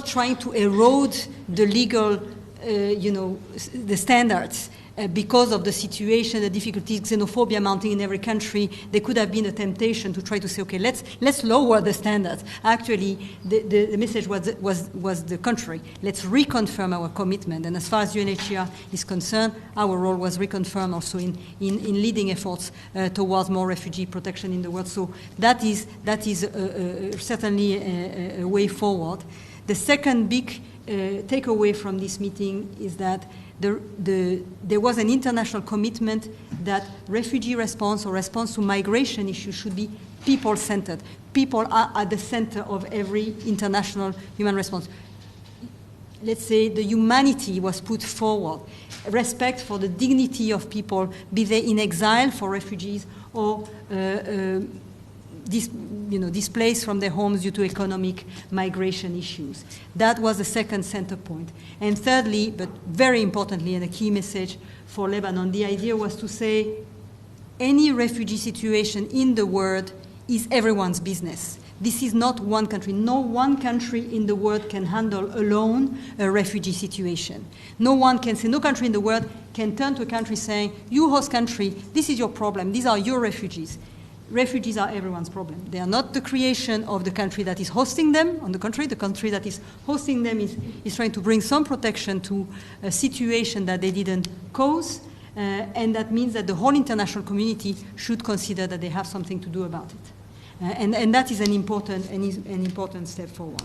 trying to erode the legal, the standards, because of the situation, the difficulties, xenophobia mounting in every country. There could have been a temptation to try to say, okay, let's lower the standards. Actually, the message was the contrary. Let's reconfirm our commitment. And as far as UNHCR is concerned, our role was reconfirmed also in leading efforts towards more refugee protection in the world. So that is certainly a way forward. The second big takeaway from this meeting is that there was an international commitment that refugee response or response to migration issues should be people-centered. People are at the center of every international human response. Let's say the humanity was put forward, respect for the dignity of people, be they in exile for refugees or displaced from their homes due to economic migration issues. That was the second center point. And thirdly, but very importantly, and a key message for Lebanon, the idea was to say any refugee situation in the world is everyone's business. This is not one country. No one country in the world can handle alone a refugee situation. No country in the world can turn to a country saying, you host country, this is your problem, these are your refugees. Refugees are everyone's problem. They are not the creation of the country that is hosting them. On the contrary, the country that is hosting them is trying to bring some protection to a situation that they didn't cause, and that means that the whole international community should consider that they have something to do about it. And that is an important step forward.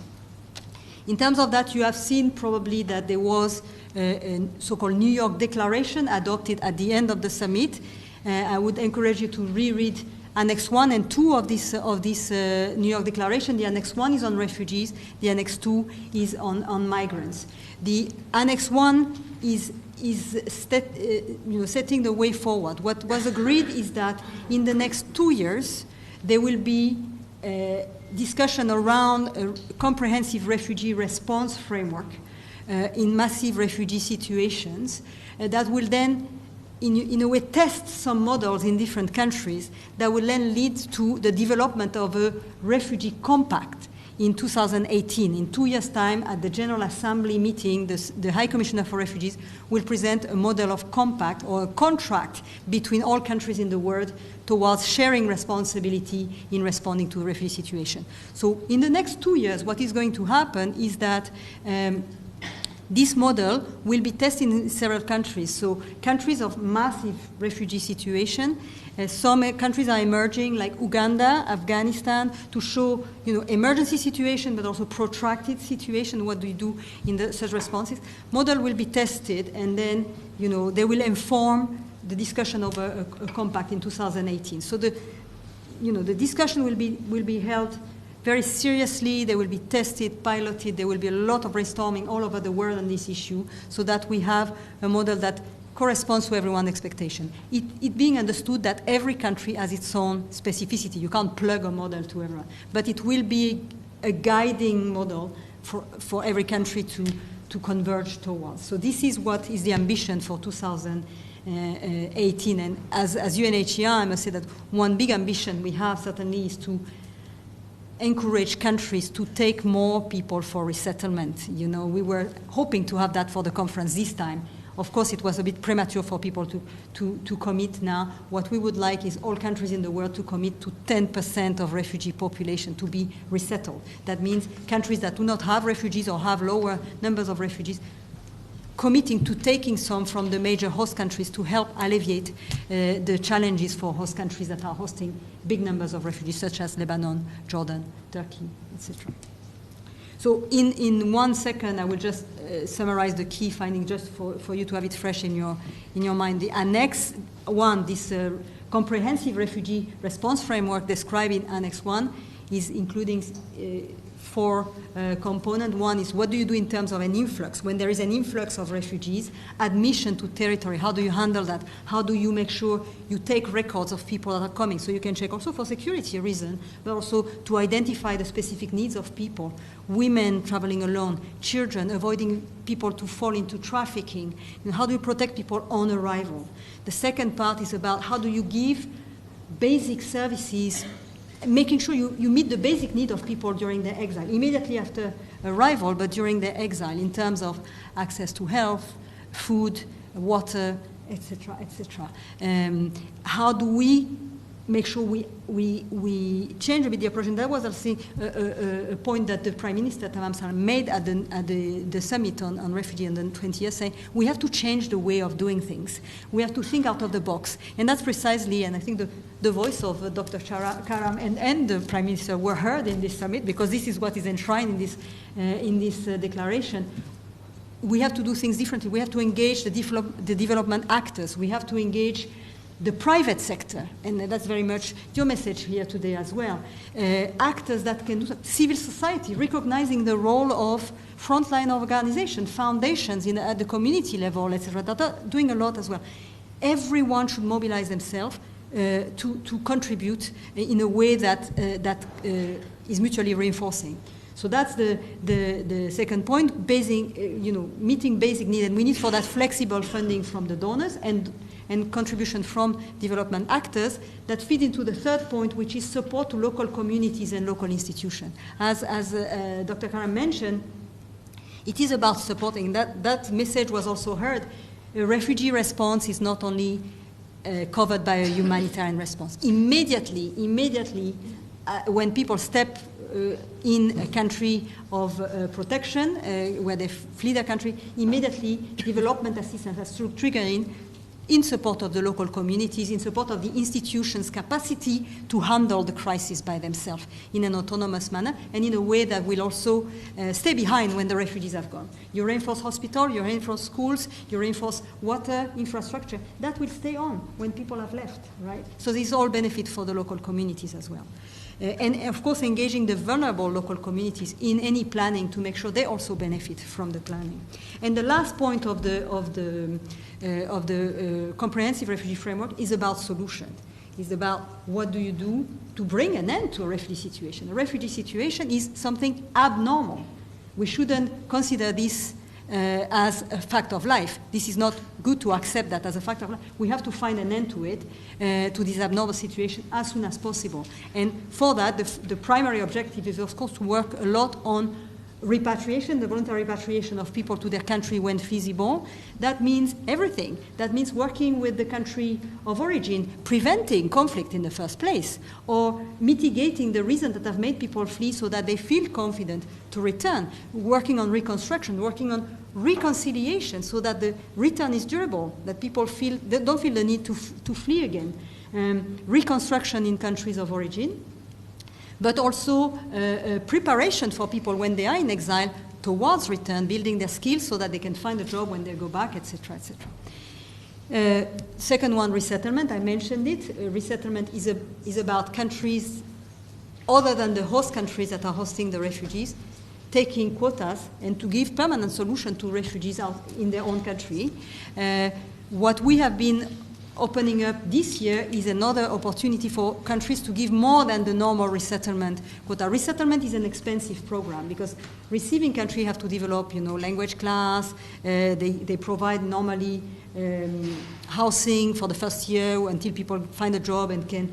In terms of that, you have seen probably that there was a so-called New York Declaration adopted at the end of the summit. I would encourage you to reread Annex 1 and 2 of this New York Declaration. The Annex 1 is on refugees. The Annex 2 is on migrants. The Annex 1 is setting the way forward. What was agreed is that in the next 2 years, there will be a discussion around a comprehensive refugee response framework in massive refugee situations that will then in a way test some models in different countries that will then lead to the development of a refugee compact in 2018. In 2 years' time, at the General Assembly meeting, the High Commissioner for Refugees will present a model of compact or a contract between all countries in the world towards sharing responsibility in responding to the refugee situation. So in the next 2 years, what is going to happen is that this model will be tested in several countries. So countries of massive refugee situation. Some countries are emerging, like Uganda, Afghanistan, to show emergency situation, but also protracted situation. What do you do in such responses? Model will be tested, and then they will inform the discussion of a compact in 2018. So the discussion will be held very seriously. They will be tested, piloted. There will be a lot of brainstorming all over the world on this issue so that we have a model that corresponds to everyone's expectation. It being understood that every country has its own specificity. You can't plug a model to everyone. But it will be a guiding model for every country to converge towards. So this is what is the ambition for 2018. And as UNHCR, I must say that one big ambition we have certainly is to encourage countries to take more people for resettlement. You know, we were hoping to have that for the conference this time. Of course, it was a bit premature for people to commit now. What we would like is all countries in the world to commit to 10% of refugee population to be resettled. That means countries that do not have refugees or have lower numbers of refugees committing to taking some from the major host countries to help alleviate the challenges for host countries that are hosting big numbers of refugees, such as Lebanon, Jordan, Turkey, etc. So in 1 second, I will just summarize the key findings just for you to have it fresh in your mind. The Annex 1, this comprehensive refugee response framework described in Annex 1 is including 4 components. One is what do you do in terms of an influx? When there is an influx of refugees, admission to territory, how do you handle that? How do you make sure you take records of people that are coming? So you can check also for security reasons, but also to identify the specific needs of people. Women traveling alone, children, avoiding people to fall into trafficking. And how do you protect people on arrival? The second part is about how do you give basic services, making sure you meet the basic need of people during their exile, immediately after arrival, but during their exile, in terms of access to health, food, water, etc., etc. How do we make sure we change a bit the approach? And that was, I think, a point that the Prime Minister Tarek made at the summit on refugee on the 20th, saying we have to change the way of doing things. We have to think out of the box. And that's precisely, and I think the voice of Dr. Karam and the Prime Minister were heard in this summit, because this is what is enshrined in this declaration. We have to do things differently. We have to engage the development actors. We have to engage the private sector, and that's very much your message here today as well. Actors that can do so. Civil society, recognizing the role of frontline organizations, foundations at the community level, etc., that are doing a lot as well. Everyone should mobilize themselves to contribute in a way that is mutually reinforcing. So that's the second point, meeting basic needs, and we need for that flexible funding from the donors and contribution from development actors that feed into the third point, which is support to local communities and local institutions. As Dr. Karam mentioned, it is about supporting. That message was also heard. A refugee response is not only covered by a humanitarian response. Immediately, when people step in a country of protection, where they flee their country, immediately development assistance has to trigger in support of the local communities, in support of the institutions' capacity to handle the crisis by themselves in an autonomous manner, and in a way that will also stay behind when the refugees have gone. You reinforce hospitals, you reinforce schools, you reinforce water infrastructure. That will stay on when people have left, right? So these all benefit for the local communities as well. And of course, engaging the vulnerable local communities in any planning to make sure they also benefit from the planning. And the last point of the comprehensive refugee framework is about solutions. It's about what do you do to bring an end to a refugee situation. A refugee situation is something abnormal. We shouldn't consider this as a fact of life. This is not good to accept that as a fact of life. We have to find an end to it, to this abnormal situation, as soon as possible. And for that, the primary objective is, of course, to work a lot on repatriation, the voluntary repatriation of people to their country when feasible. That means everything. That means working with the country of origin, preventing conflict in the first place, or mitigating the reasons that have made people flee so that they feel confident to return, working on reconstruction, working on reconciliation so that the return is durable, that people don't feel the need to flee again. Reconstruction in countries of origin, but also preparation for people when they are in exile towards return, building their skills so that they can find a job when they go back, etc., etc. Second one, resettlement. I mentioned it. Resettlement is about countries other than the host countries that are hosting the refugees, taking quotas and to give permanent solution to refugees out in their own country. What we have been opening up this year is another opportunity for countries to give more than the normal resettlement quota. Resettlement is an expensive program because receiving countries have to develop, language class. They provide normally housing for the first year until people find a job and can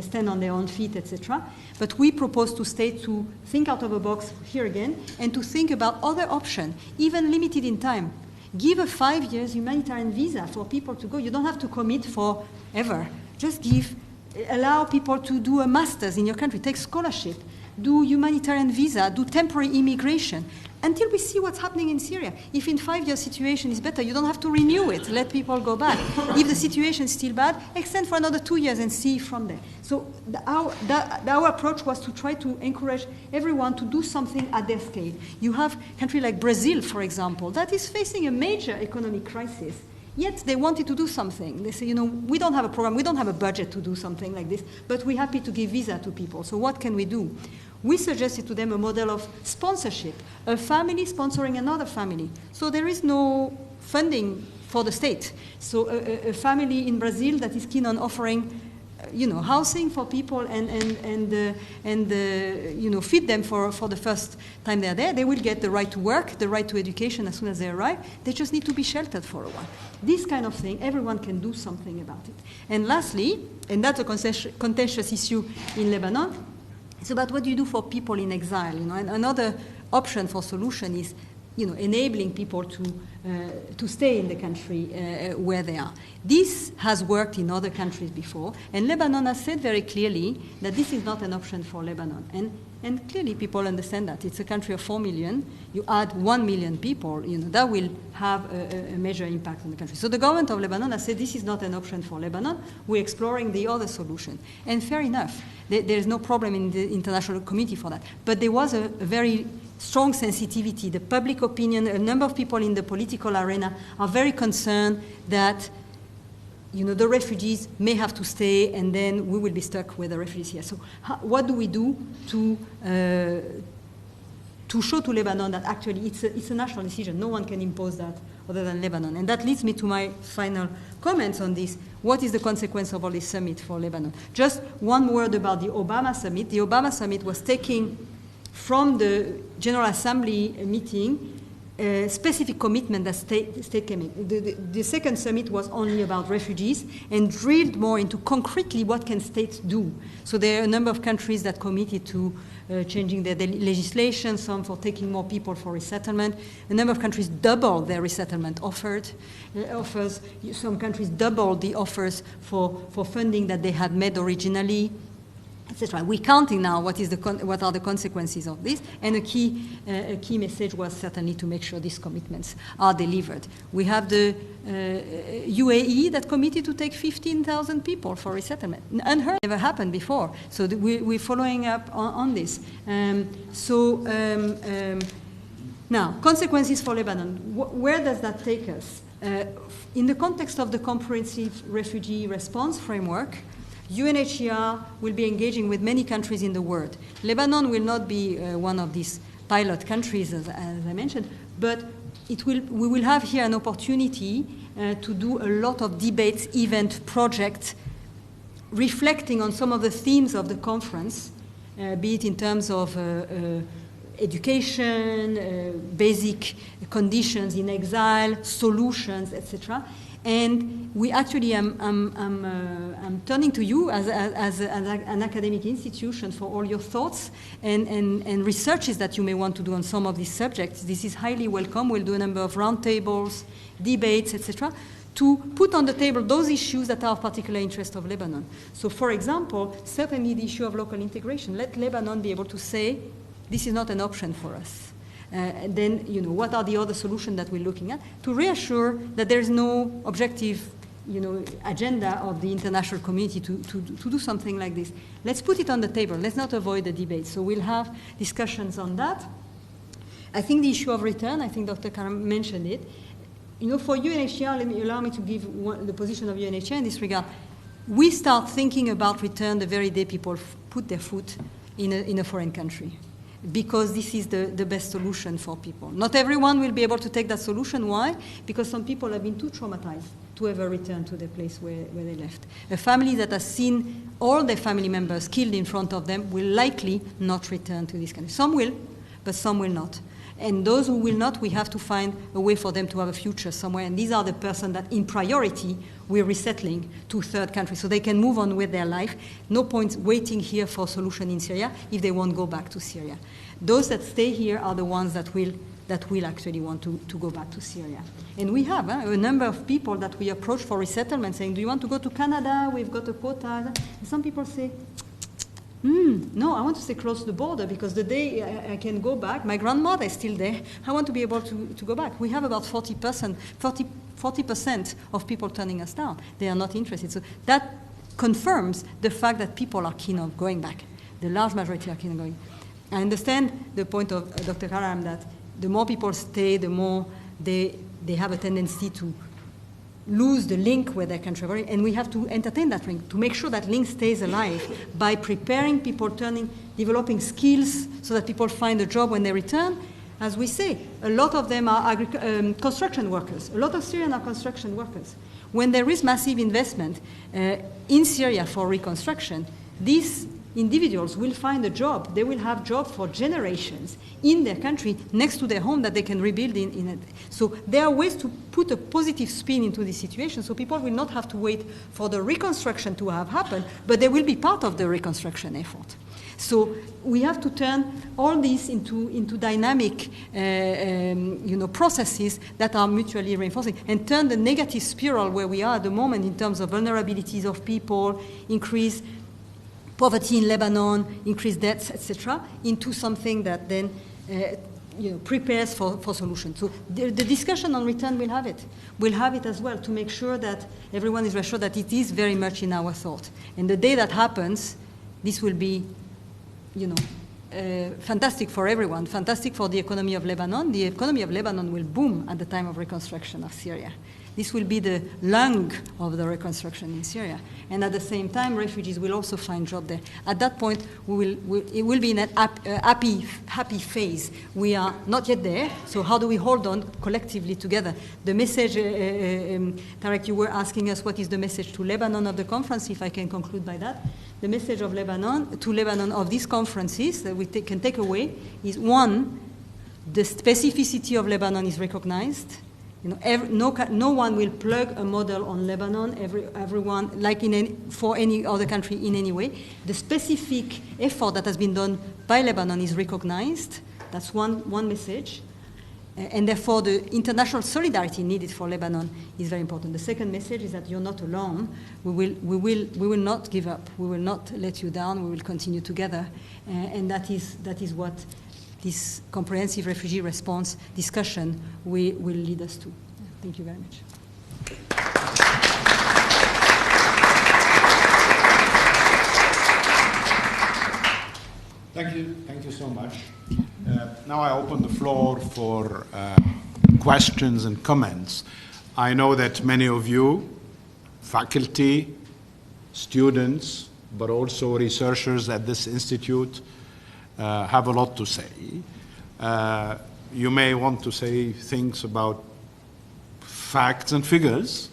stand on their own feet, etc. But we propose to states to think out of the box here again and to think about other options, even limited in time. Give a 5 years humanitarian visa for people to go. You don't have to commit forever. Just allow people to do a master's in your country, take scholarship, do humanitarian visa, do temporary immigration, until we see what's happening in Syria. If in 5 years situation is better, you don't have to renew it. Let people go back. If the situation is still bad, extend for another 2 years and see from there. So our approach was to try to encourage everyone to do something at their scale. You have a country like Brazil, for example, that is facing a major economic crisis. Yet they wanted to do something. They say, we don't have a program, we don't have a budget to do something like this, but we're happy to give visa to people. So what can we do? We suggested to them a model of sponsorship, a family sponsoring another family. So there is no funding for the state. So a family in Brazil that is keen on offering housing for people and feed them for the first time they're there, they will get the right to work, the right to education as soon as they arrive. They just need to be sheltered for a while. This kind of thing, everyone can do something about it. And lastly, and that's a contentious issue in Lebanon, it's about what do you do for people in exile. And another option for solution is enabling people to stay in the country where they are. This has worked in other countries before, and Lebanon has said very clearly that this is not an option for Lebanon. And clearly people understand that. It's a country of 4 million. You add 1 million people, that will have a major impact on the country. So the government of Lebanon has said this is not an option for Lebanon. We're exploring the other solution. And fair enough. There is no problem in the international community for that. But there was a very strong sensitivity. The public opinion, a number of people in the political arena are very concerned that the refugees may have to stay and then we will be stuck with the refugees here. So what do we do to show to Lebanon that actually it's a national decision? No one can impose that other than Lebanon. And that leads me to my final comments on this. What is the consequence of all this summit for Lebanon? Just one word about the Obama summit. The Obama summit was taking from the General Assembly meeting specific commitment that state can make. The second summit was only about refugees and drilled more into concretely what can states do. So there are a number of countries that committed to changing their legislation, some for taking more people for resettlement. A number of countries doubled their resettlement offers. Some countries doubled the offers for funding that they had made originally, etc. We're counting now what are the consequences of this, and a key message was certainly to make sure these commitments are delivered. We have the UAE that committed to take 15,000 people for resettlement. Unheard, never happened before. So we're following up on this. Now, consequences for Lebanon. Where does that take us? In the context of the comprehensive refugee response framework, UNHCR will be engaging with many countries in the world. Lebanon will not be one of these pilot countries, as I mentioned, but we will have here an opportunity to do a lot of debates, event, projects, reflecting on some of the themes of the conference, be it in terms of education, basic conditions in exile, solutions, etc. And we actually, I'm turning to you as an academic institution for all your thoughts and researches that you may want to do on some of these subjects. This is highly welcome. We'll do a number of roundtables, debates, etc., to put on the table those issues that are of particular interest of Lebanon. So, for example, certainly the issue of local integration. Let Lebanon be able to say, this is not an option for us. Then, what are the other solutions that we're looking at to reassure that there's no objective, agenda of the international community to do something like this. Let's put it on the table. Let's not avoid the debate. So we'll have discussions on that. I think the issue of return, I think Dr. Karam mentioned it. For UNHCR, allow me to give the position of UNHCR in this regard. We start thinking about return the very day people put their foot in a foreign country, because this is the best solution for people. Not everyone will be able to take that solution. Why? Because some people have been too traumatized to ever return to the place where they left. A family that has seen all their family members killed in front of them will likely not return to this country. Some will, but some will not. And those who will not, we have to find a way for them to have a future somewhere. And these are the persons that, in priority, we're resettling to third countries so they can move on with their life. No point waiting here for a solution in Syria if they won't go back to Syria. Those that stay here are the ones that will actually want to go back to Syria. And we have a number of people that we approach for resettlement saying, do you want to go to Canada? We've got a quota. And some people say, no, I want to stay close to the border because the day I can go back, my grandmother is still there. I want to be able to go back. We have about 40% of people turning us down. They are not interested. So that confirms the fact that people are keen on going back. The large majority are keen on going. I understand the point of Dr. Karam that the more people stay, the more they have a tendency to lose the link with their country, and we have to entertain that link to make sure that link stays alive by preparing people, developing skills so that people find a job when they return. As we say, a lot of them are construction workers. A lot of Syrians are construction workers. When there is massive investment in Syria for reconstruction, these individuals will find a job. They will have jobs for generations in their country next to their home that they can rebuild in it. So there are ways to put a positive spin into this situation so people will not have to wait for the reconstruction to have happened, but they will be part of the reconstruction effort. So we have to turn all this into dynamic processes that are mutually reinforcing and turn the negative spiral where we are at the moment in terms of vulnerabilities of people, increase poverty in Lebanon, increased debts, etc., into something that then prepares for solutions. So the discussion on return, we'll have it. We'll have it as well to make sure that everyone is reassured that it is very much in our thought. And the day that happens, this will be, fantastic for everyone, fantastic for the economy of Lebanon. The economy of Lebanon will boom at the time of reconstruction of Syria. This will be the lung of the reconstruction in Syria. And at the same time, refugees will also find jobs there. At that point, it will be in a happy phase. We are not yet there, so how do we hold on collectively together? The message, Tarek, you were asking us what is the message to Lebanon of the conference, if I can conclude by that. The message of Lebanon, to Lebanon of these conferences that we can take away is, one, the specificity of Lebanon is recognized. No one will plug a model on Lebanon, everyone, like for any other country in any way. The specific effort that has been done by Lebanon is recognized. That's one message. And therefore, the international solidarity needed for Lebanon is very important. The second message is that you're not alone. We will not give up. We will not let you down. We will continue together. And that is what this comprehensive refugee response discussion will lead us to. Thank you very much. Thank you so much. Now I open the floor for questions and comments. I know that many of you, faculty, students, but also researchers at this institute, have a lot to say. You may want to say things about facts and figures.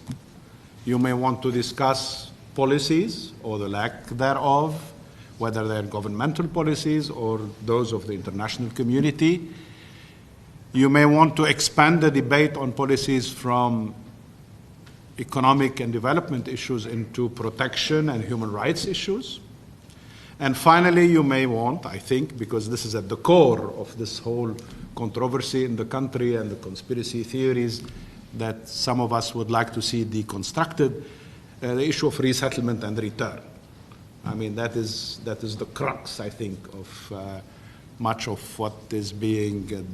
You may want to discuss policies or the lack thereof, whether they're governmental policies or those of the international community. You may want to expand the debate on policies from economic and development issues into protection and human rights issues. And finally, you may want, I think, because this is at the core of this whole controversy in the country and the conspiracy theories that some of us would like to see deconstructed, the issue of resettlement and return. I mean, that is the crux, I think, of much of what is being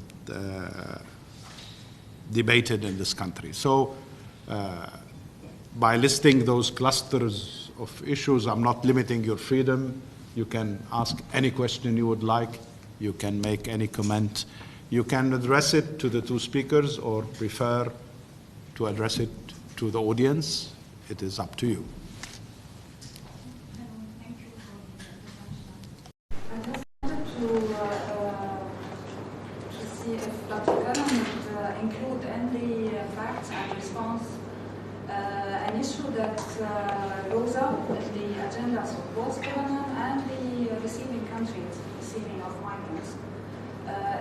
debated in this country. So by listing those clusters of issues, I'm not limiting your freedom. You can ask any question you would like. You can make any comment. You can address it to the two speakers or prefer to address it to the audience. It is up to you. response, an issue that rose up in the agendas of both Lebanon and the receiving countries, receiving of migrants.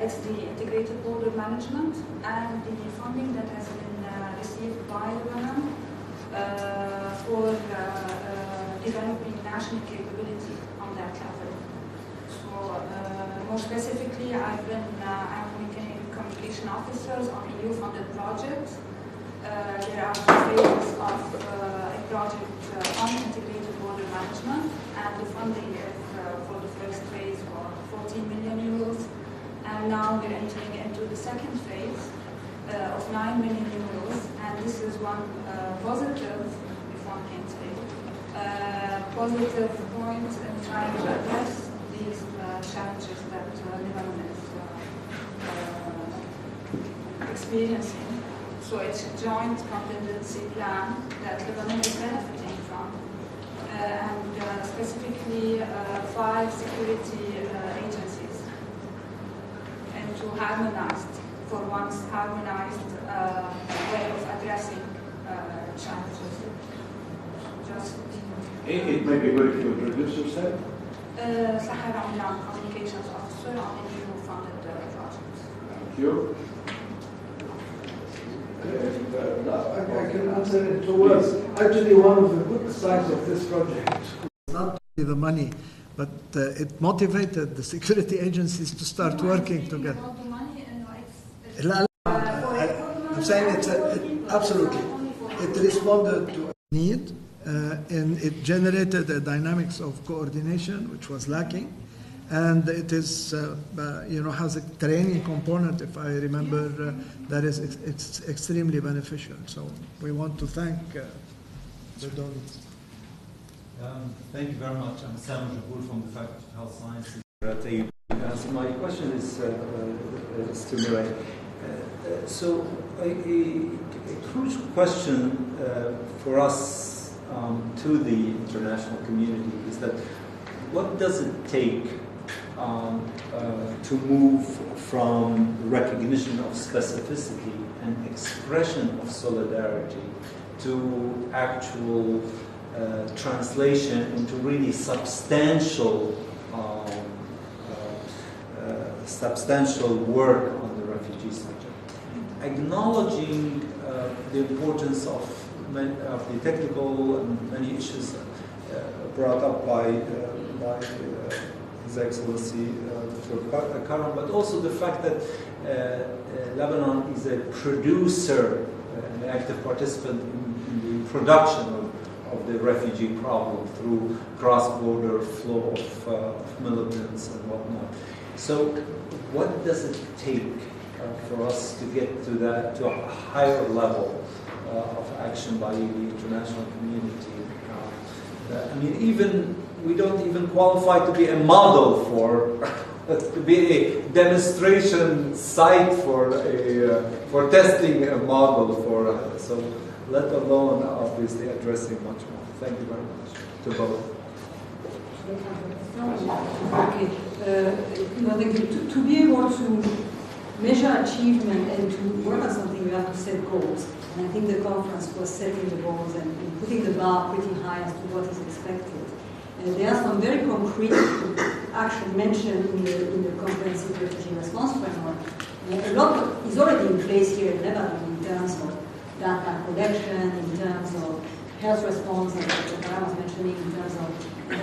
It's the integrated border management and the funding that has been received by Lebanon for developing national capability on that level. So more specifically, I'm communication officers on EU-funded projects. There are two phases of a project on integrated border management, and the funding is for the first phase for 14 million euros. And now we're entering into the second phase of 9 million euros, and this is one positive, if one can say, positive point in trying to address these challenges that Lebanon is experiencing. So it's a joint contingency plan that Lebanon is benefiting from, and specifically 5 security agencies, and to harmonized, for once harmonized way of addressing challenges. Just it may be good if you introduce yourself. Sahara Umran, communications officer on EU-funded projects. Thank you. I can answer in 2 words. Actually, one of the good sides of this project was not only the money, but it motivated the security agencies to start working together. I'm saying absolutely. It responded to a need, and it generated a dynamics of coordination which was lacking. And it is, has a training component, if I remember, that is it's extremely beneficial. So we want to thank the donors. Thank you very much. I'm Issam from the Faculty of Health Sciences. So my question is to Mireille. So a crucial question for us to the international community is that what does it take to move from recognition of specificity and expression of solidarity to actual translation into really substantial work on the refugee subject, acknowledging the importance of the technical and many issues brought up by His Excellency Dr. Karam, but also the fact that Lebanon is a producer, an active participant in the production of the refugee problem through cross-border flow of militants and whatnot. So, what does it take for us to get to a higher level of action by the international community? We don't even qualify to be a model to be a demonstration site for testing a model so let alone obviously addressing much more. Thank you very much to both. Okay. To be able to measure achievement and to work on something, we have to set goals. And I think the conference was setting the goals and putting the bar pretty high as to what is expected. And there are some very concrete action mentioned in the comprehensive refugee response framework. A lot is already in place here in Lebanon in terms of data collection, in terms of health response, as Dr. Karam was mentioning, in terms of,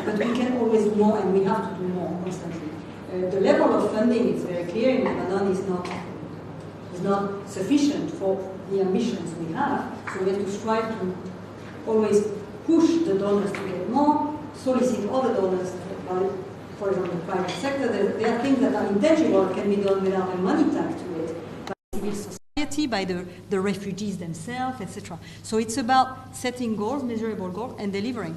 but we can always do more, and we have to do more constantly. The level of funding is very clear in Lebanon is not sufficient for the ambitions we have, so we have to strive to always push the donors to get more, solicit other donors, for example, the private sector. There are things that are intangible, can be done without a money tag to it, by civil society, by the refugees themselves, etc. So it's about setting goals, measurable goals, and delivering.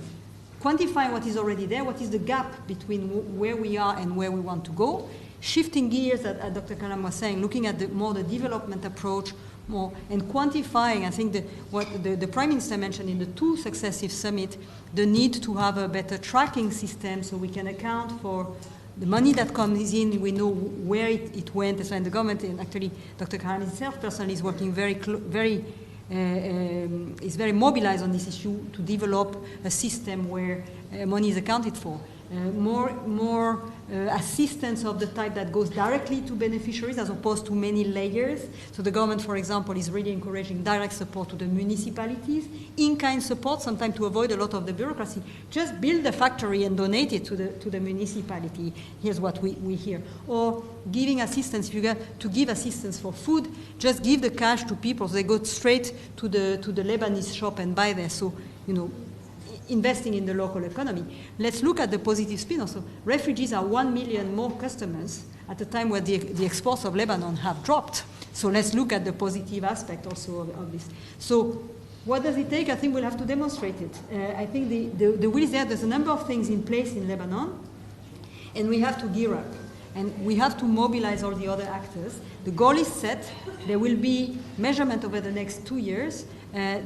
Quantifying what is already there, what is the gap between where we are and where we want to go, shifting gears, as Dr. Karam was saying, looking at the development approach more, and quantifying. I think what the Prime Minister mentioned in the 2 successive summits, the need to have a better tracking system so we can account for the money that comes in, we know where it went, and the government, and actually Dr. Karam himself personally is working very is very mobilized on this issue to develop a system where money is accounted for. More assistance of the type that goes directly to beneficiaries as opposed to many layers. So the government, for example, is really encouraging direct support to the municipalities, in-kind support, sometimes to avoid a lot of the bureaucracy. Just build a factory and donate it to the municipality. Here's what we hear. Or giving assistance, if you get to give assistance for food, just give the cash to people so they go straight to the Lebanese shop and buy there. So, investing in the local economy. Let's look at the positive spin also. Refugees are 1 million more customers at a time where the exports of Lebanon have dropped. So let's look at the positive aspect also of this. So what does it take? I think we'll have to demonstrate it. I think the will is there. There's a number of things in place in Lebanon, and we have to gear up. And we have to mobilize all the other actors. The goal is set. There will be measurement over the next 2 years,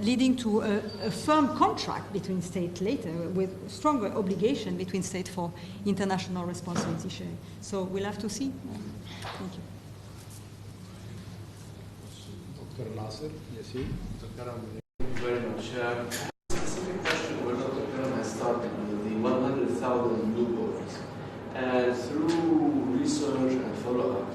leading to a firm contract between states later, with stronger obligation between states for international responsibility sharing. So we'll have to see. Thank you. Dr. Nasser, yes, Dr. Karam. Thank you very much. A specific question where Dr. Karam has started with the 100,000 newborns. And through research and follow-up,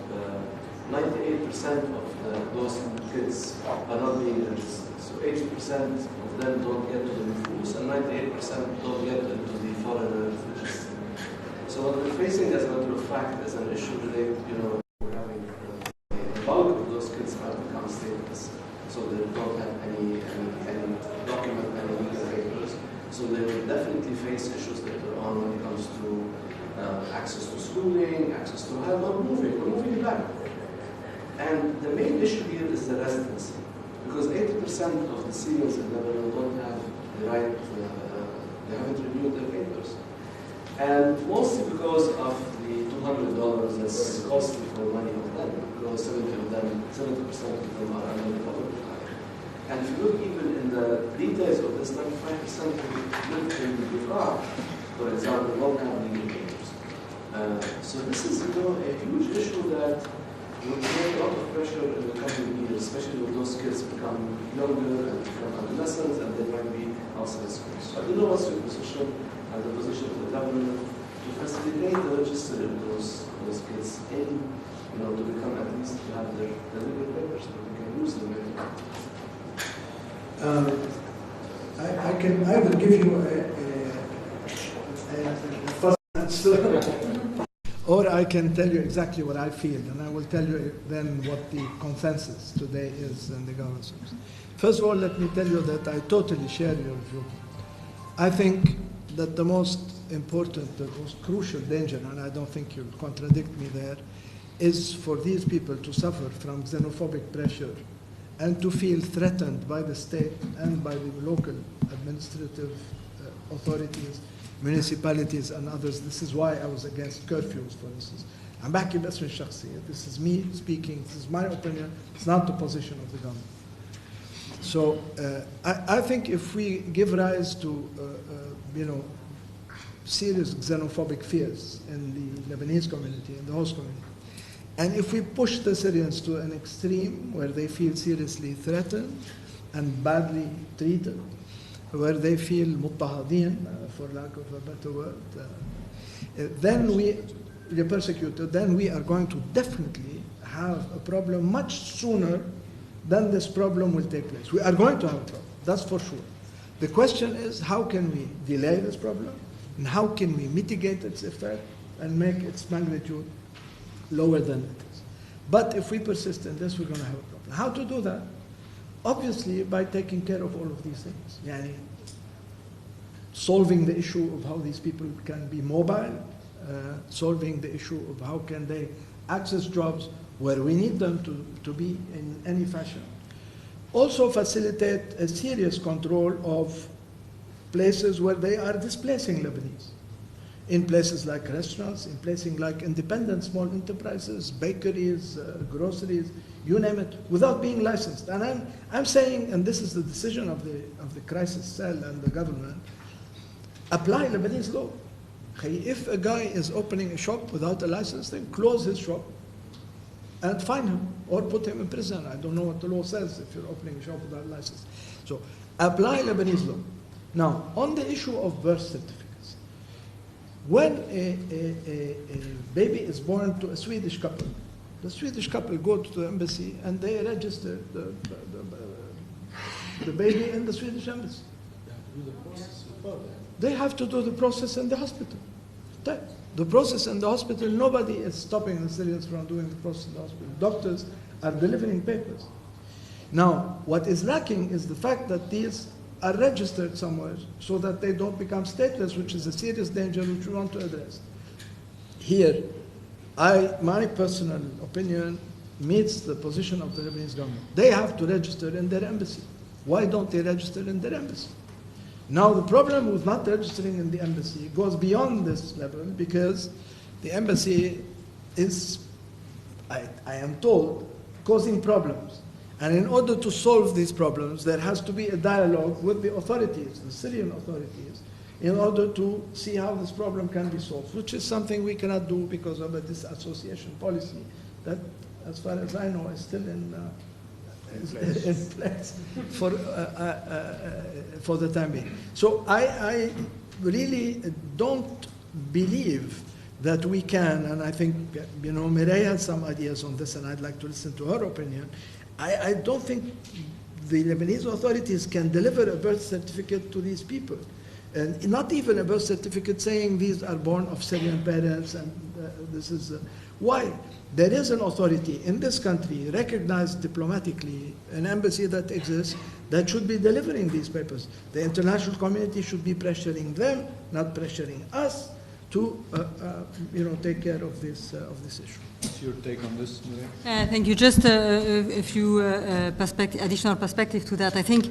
98% of those kids are not being registered. So 80% of them don't get to the nufus, and 98% don't get into the foreigner register. So what we're facing, as a matter of fact, is an issue related, we're having the bulk of those kids have become stateless. So they don't have any document, any legal papers. So they will definitely face issues later on when it comes to access to schooling, access to health, or moving back. And the main issue here is the residency. Because 80% of the Syrians in Lebanon don't have the right, they haven't renewed their papers. And mostly because of the $200 that's costly for money of them, because 70% of them are under the poverty line. And if you look even in the details of this, 95% who live in Girard, for example, don't have legal papers. So this is, a huge issue that will create a lot of pressure in the coming years, especially when those kids become younger and become adolescents, and they might be outside school. So I don't know what's your position and the position of the government to facilitate the registry of those kids in, to become at least to have their legal papers so they can use them. I will give you a first answer. Or I can tell you exactly what I feel, and I will tell you then what the consensus today is in the government. First of all, let me tell you that I totally share your view. I think that the most important, the most crucial danger, and I don't think you'll contradict me there, is for these people to suffer from xenophobic pressure and to feel threatened by the state and by the local administrative authorities, municipalities and others. This is why I was against curfews, for instance. I'm back in Basra Shakhsiyya. This is me speaking. This is my opinion. It's not the position of the government. So I think if we give rise to, serious xenophobic fears in the Lebanese community, in the host community, and if we push the Syrians to an extreme where they feel seriously threatened and badly treated, where they feel muttahadin, for lack of a better word, then they're persecuted, then we are going to definitely have a problem much sooner than this problem will take place. We are going to have a problem, that's for sure. The question is, how can we delay this problem, and how can we mitigate its effect and make its magnitude lower than it is? But if we persist in this, we're going to have a problem. How to do that? Obviously, by taking care of all of these things. Yani, solving the issue of how these people can be mobile, solving the issue of how can they access jobs where we need them to be in any fashion. Also facilitate a serious control of places where they are displacing Lebanese. In places like restaurants, in places like independent small enterprises, bakeries, groceries, you name it, without being licensed. And I'm saying, and this is the decision of the crisis cell and the government, apply Lebanese law. If a guy is opening a shop without a license, then close his shop. and fine him or put him in prison. I don't know what the law says if you're opening a shop without a license. So apply Lebanese law. Now, on the issue of birth certificates, when a baby is born to a Swedish couple, the Swedish couple go to the embassy and they register the baby in the Swedish embassy. They have to do the process in the hospital. The process in the hospital, nobody is stopping the Syrians from doing the process in the hospital. Doctors are delivering papers. Now, what is lacking is the fact that these are registered somewhere so that they don't become stateless, which is a serious danger which we want to address. Here, my personal opinion meets the position of the Lebanese government. They have to register in their embassy. Why don't they register in their embassy? Now, the problem with not registering in the embassy goes beyond this level because the embassy is, I am told, causing problems. And in order to solve these problems, there has to be a dialogue with the authorities, the Syrian authorities, in order to see how this problem can be solved, which is something we cannot do because of a disassociation policy that, as far as I know, is still in place for the time being. So I really don't believe that we can, and I think, Mireille has some ideas on this, and I'd like to listen to her opinion. I don't think the Lebanese authorities can deliver a birth certificate to these people. And not even a birth certificate saying these are born of Syrian parents and this is... why? There is an authority in this country, recognized diplomatically, an embassy that exists, that should be delivering these papers. The international community should be pressuring them, not pressuring us, to take care of this issue. What's your take on this, Mireille? Thank you. Just a few additional perspective to that. I think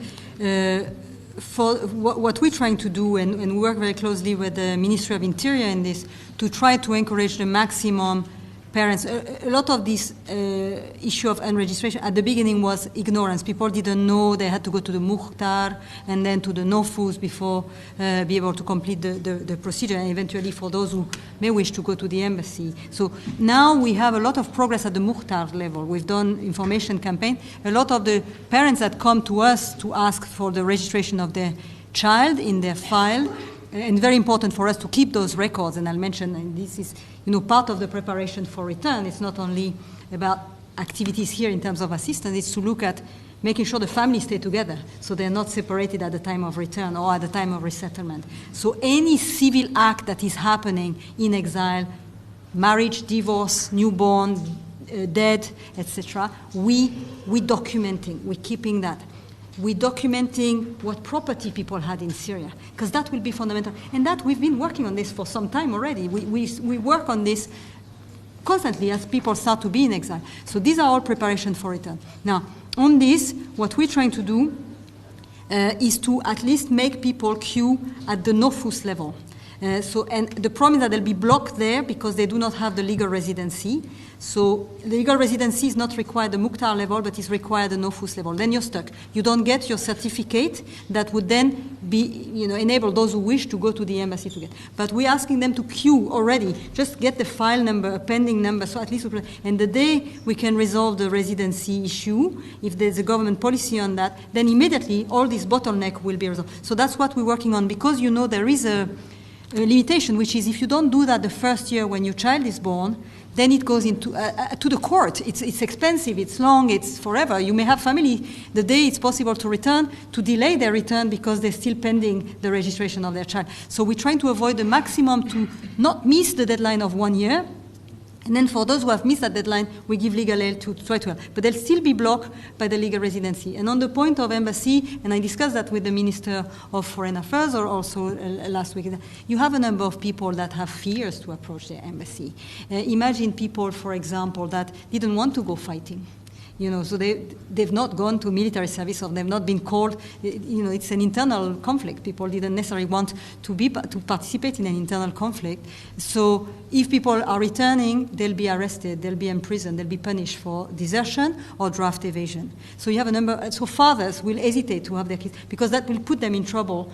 for what we're trying to do, and we work very closely with the Ministry of Interior in this, to try to encourage the maximum parents. A lot of this issue of unregistration at the beginning was ignorance. People didn't know they had to go to the Mukhtar and then to the Nofus before be able to complete the procedure, and eventually for those who may wish to go to the embassy. So now we have a lot of progress at the Mukhtar level. We've done information campaign. A lot of the parents that come to us to ask for the registration of their child in their file, and very important for us to keep those records, and I'll mention, and this is part of the preparation for return. It's not only about activities here in terms of assistance, it's to look at making sure the families stay together so they're not separated at the time of return or at the time of resettlement. So any civil act that is happening in exile, marriage, divorce, newborn, death, etc., we documenting, we're keeping that. We're documenting what property people had in Syria, because that will be fundamental. And that we've been working on this for some time already. We work on this constantly as people start to be in exile. So these are all preparation for return. Now, on this, what we're trying to do is to at least make people queue at the Nofus level. And the problem is that they'll be blocked there because they do not have the legal residency. So the legal residency is not required the Mukhtar level, but is required the Nofus level. Then you're stuck. You don't get your certificate that would then be, enable those who wish to go to the embassy to get. But we're asking them to queue already. Just get the file number, a pending number, so at least, and the day we can resolve the residency issue, if there's a government policy on that, then immediately all this bottleneck will be resolved. So that's what we're working on, because there is a limitation, which is if you don't do that the first year when your child is born, then it goes into to the court. It's expensive, it's long, it's forever. You may have family the day it's possible to return, to delay their return because they're still pending the registration of their child. So we're trying to avoid the maximum to not miss the deadline of 1 year. And then for those who have missed that deadline, we give legal aid to try to help. But they'll still be blocked by the legal residency. And on the point of embassy, and I discussed that with the Minister of Foreign Affairs or also last week, you have a number of people that have fears to approach their embassy. Imagine people, for example, that didn't want to go fighting. You know, so they've not gone to military service, or they've not been called. You know, it's an internal conflict. People didn't necessarily want to participate in an internal conflict. So if people are returning, they'll be arrested, they'll be imprisoned, they'll be punished for desertion or draft evasion. So you have a number. So fathers will hesitate to have their kids because that will put them in trouble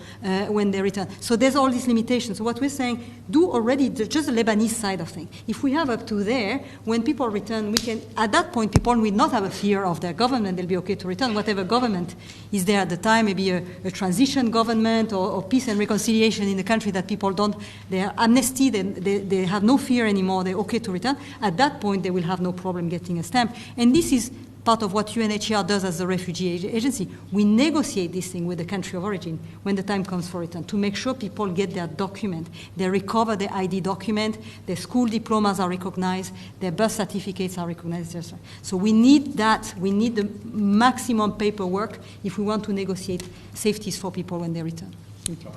when they return. So there's all these limitations. So what we're saying, do already just the Lebanese side of things. If we have up to there, when people return, we can. At that point, people will not have a fear of their government. They'll be okay to return. Whatever government is there at the time, maybe a transition government or peace and reconciliation in the country that people don't, they are amnesty, they have no fear anymore, they're okay to return. At that point, they will have no problem getting a stamp. And this is part of what UNHCR does as a refugee agency. We negotiate this thing with the country of origin when the time comes for return to make sure people get their document. They recover their ID document, their school diplomas are recognized, their birth certificates are recognized. So we need that. We need the maximum paperwork if we want to negotiate safeties for people when they return. Thank you.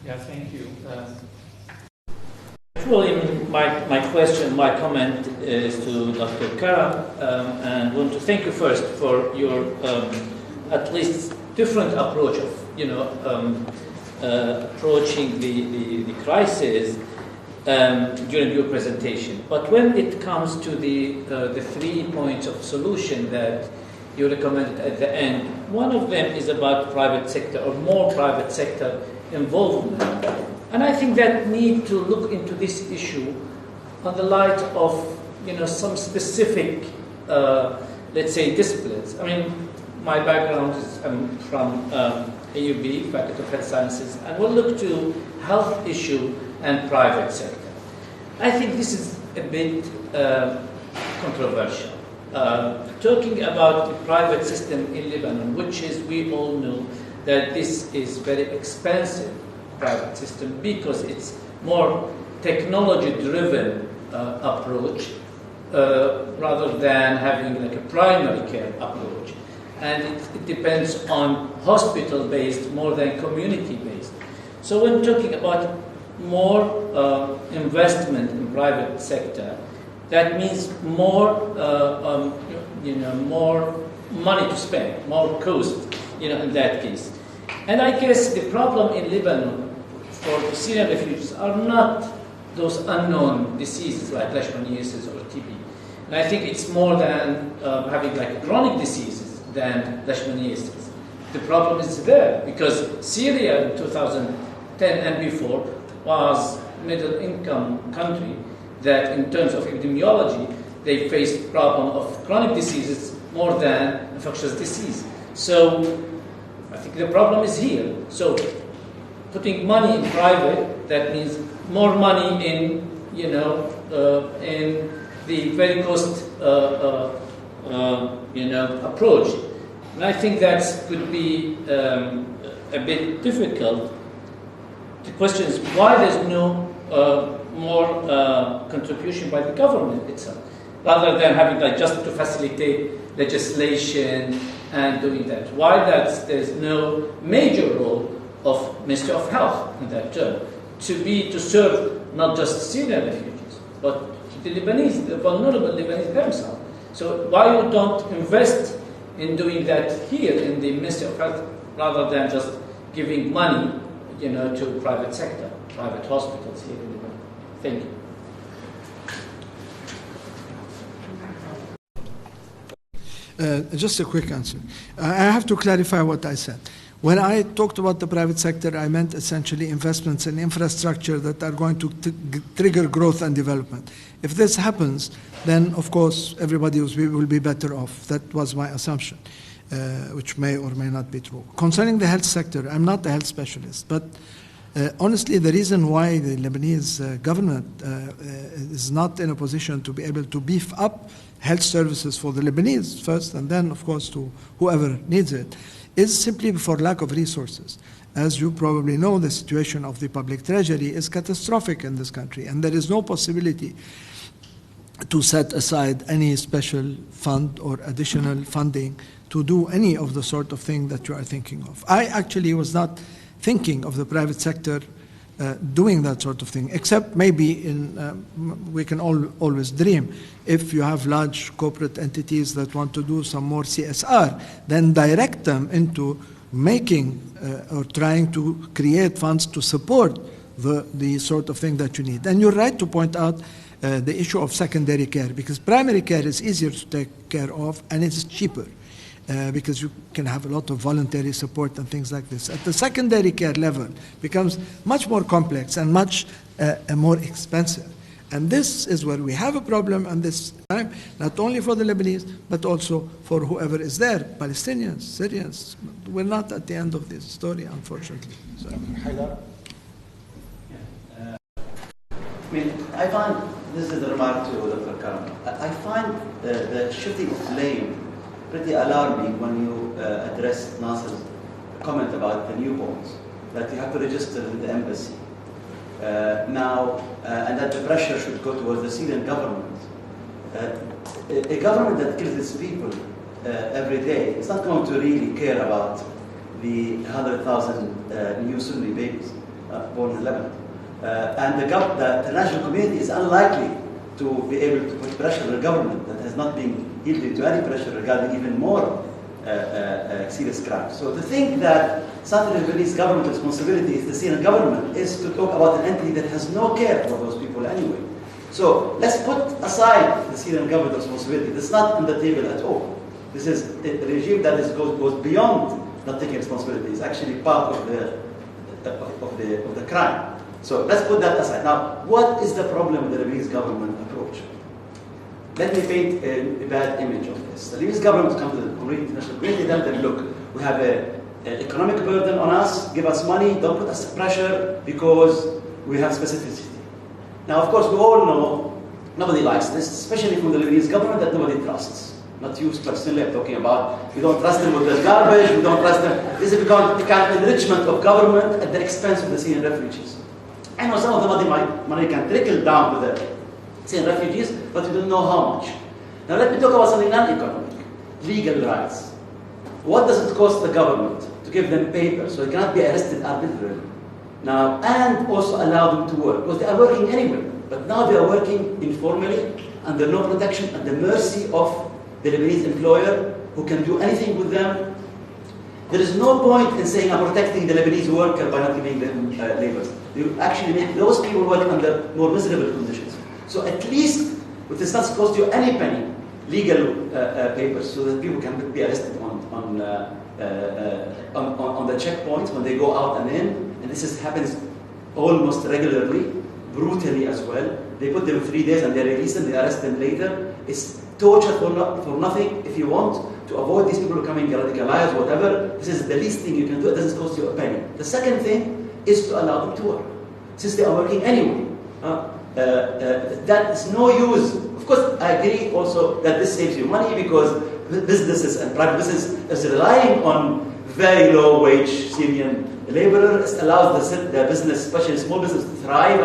Yeah, thank you. Actually, my question, my comment is to Dr. Karam, and I want to thank you first for your at least different approach of approaching the crisis during your presentation. But when it comes to the 3 points of solution that you recommended at the end, one of them is about private sector or more private sector involvement. And I think that need to look into this issue on the light of some specific, let's say, disciplines. I mean, my background is I'm from AUB, Faculty of Health Sciences, and we'll look to health issue and private sector. I think this is a bit controversial. Talking about the private system in Lebanon, which is, we all know that this is very expensive private system because it's more technology-driven approach rather than having like a primary care approach. And it depends on hospital-based more than community-based. So when talking about more investment in private sector, that means more, more money to spend, more cost, in that case. And I guess the problem in Lebanon for the Syrian refugees are not those unknown diseases like leishmaniasis or TB. And I think it's more than having like chronic diseases than leishmaniasis. The problem is there because Syria in 2010 and before was middle income country that in terms of epidemiology, they faced problem of chronic diseases more than infectious disease. So I think the problem is here. So putting money in private, that means more money in, in the very cost, approach. And I think that could be a bit difficult. The question is why there's no more contribution by the government itself, rather than having like just to facilitate legislation and doing that. Why there's no major role of Ministry of Health in that term to serve not just Syrian refugees, but the Lebanese, the vulnerable Lebanese themselves. So why you don't invest in doing that here in the Ministry of Health rather than just giving money, to private sector, private hospitals here in Lebanon? Thank you. Just a quick answer. I have to clarify what I said. When I talked about the private sector, I meant essentially investments in infrastructure that are going to trigger growth and development. If this happens, then of course everybody will be better off. That was my assumption, which may or may not be true. Concerning the health sector, I'm not a health specialist, but honestly, the reason why the Lebanese government is not in a position to be able to beef up health services for the Lebanese first, and then, of course, to whoever needs it, is simply for lack of resources. As you probably know, the situation of the public treasury is catastrophic in this country, and there is no possibility to set aside any special fund or additional funding to do any of the sort of thing that you are thinking of. I actually was not thinking of the private sector doing that sort of thing, except maybe we can always dream. If you have large corporate entities that want to do some more CSR, then direct them into making or trying to create funds to support the sort of thing that you need. And you're right to point out the issue of secondary care, because primary care is easier to take care of and it's cheaper. Because you can have a lot of voluntary support and things like this. At the secondary care level, becomes much more complex and much more expensive. And this is where we have a problem, and this time, not only for the Lebanese, but also for whoever is there, Palestinians, Syrians. We're not at the end of this story, unfortunately. So. I find, this is a remark to Dr. Karam, I find the shifting of blame pretty alarming when you address Nasser's comment about the newborns, that you have to register in the embassy now, and that the pressure should go towards the Syrian government. A government that kills its people every day is not going to really care about the 100,000 new Sunni babies born in Lebanon. And the international community is unlikely to be able to put pressure on a government that has not been yielding to any pressure regarding even more serious crimes. So to think that Southern Lebanese government responsibility is the Syrian government is to talk about an entity that has no care for those people anyway. So let's put aside the Syrian government responsibility. That's not on the table at all. This is a regime that goes beyond not taking responsibility. It's actually part of the crime. So let's put that aside. Now, what is the problem with the Lebanese government approach? Let me paint a bad image of this. The Lebanese government comes to the international community, tell them, look, we have an economic burden on us, give us money, don't put us pressure because we have specificity. Now, of course, we all know nobody likes this, especially from the Lebanese government that nobody trusts. Not you personally, I'm talking about, we don't trust them with the garbage, we don't trust them. This has become a kind of enrichment of government at the expense of the Syrian refugees. I know some of the money can trickle down to the Syrian refugees, but we don't know how much. Now let me talk about something non-economic, legal rights. What does it cost the government to give them papers so they cannot be arrested arbitrarily? Now, and also allow them to work, because they are working anyway, but now they are working informally, under no protection, at the mercy of the Lebanese employer, who can do anything with them. There is no point in saying I'm protecting the Lebanese worker by not giving them labors. You actually make those people work under more miserable conditions. So at least, it does not cost you any penny, legal papers, so that people can be arrested on the checkpoints when they go out and in. And this happens almost regularly, brutally as well. They put them 3 days and they release them, they arrest them later. It's torture for nothing. If you want to avoid these people becoming radicalized, whatever, this is the least thing you can do. It doesn't cost you a penny. The second thing is to allow them to work, since they are working anyway. That is no use. Of course, I agree also that this saves you money because businesses and private business is relying on very low wage Syrian laborers. It allows the business, especially small business, to thrive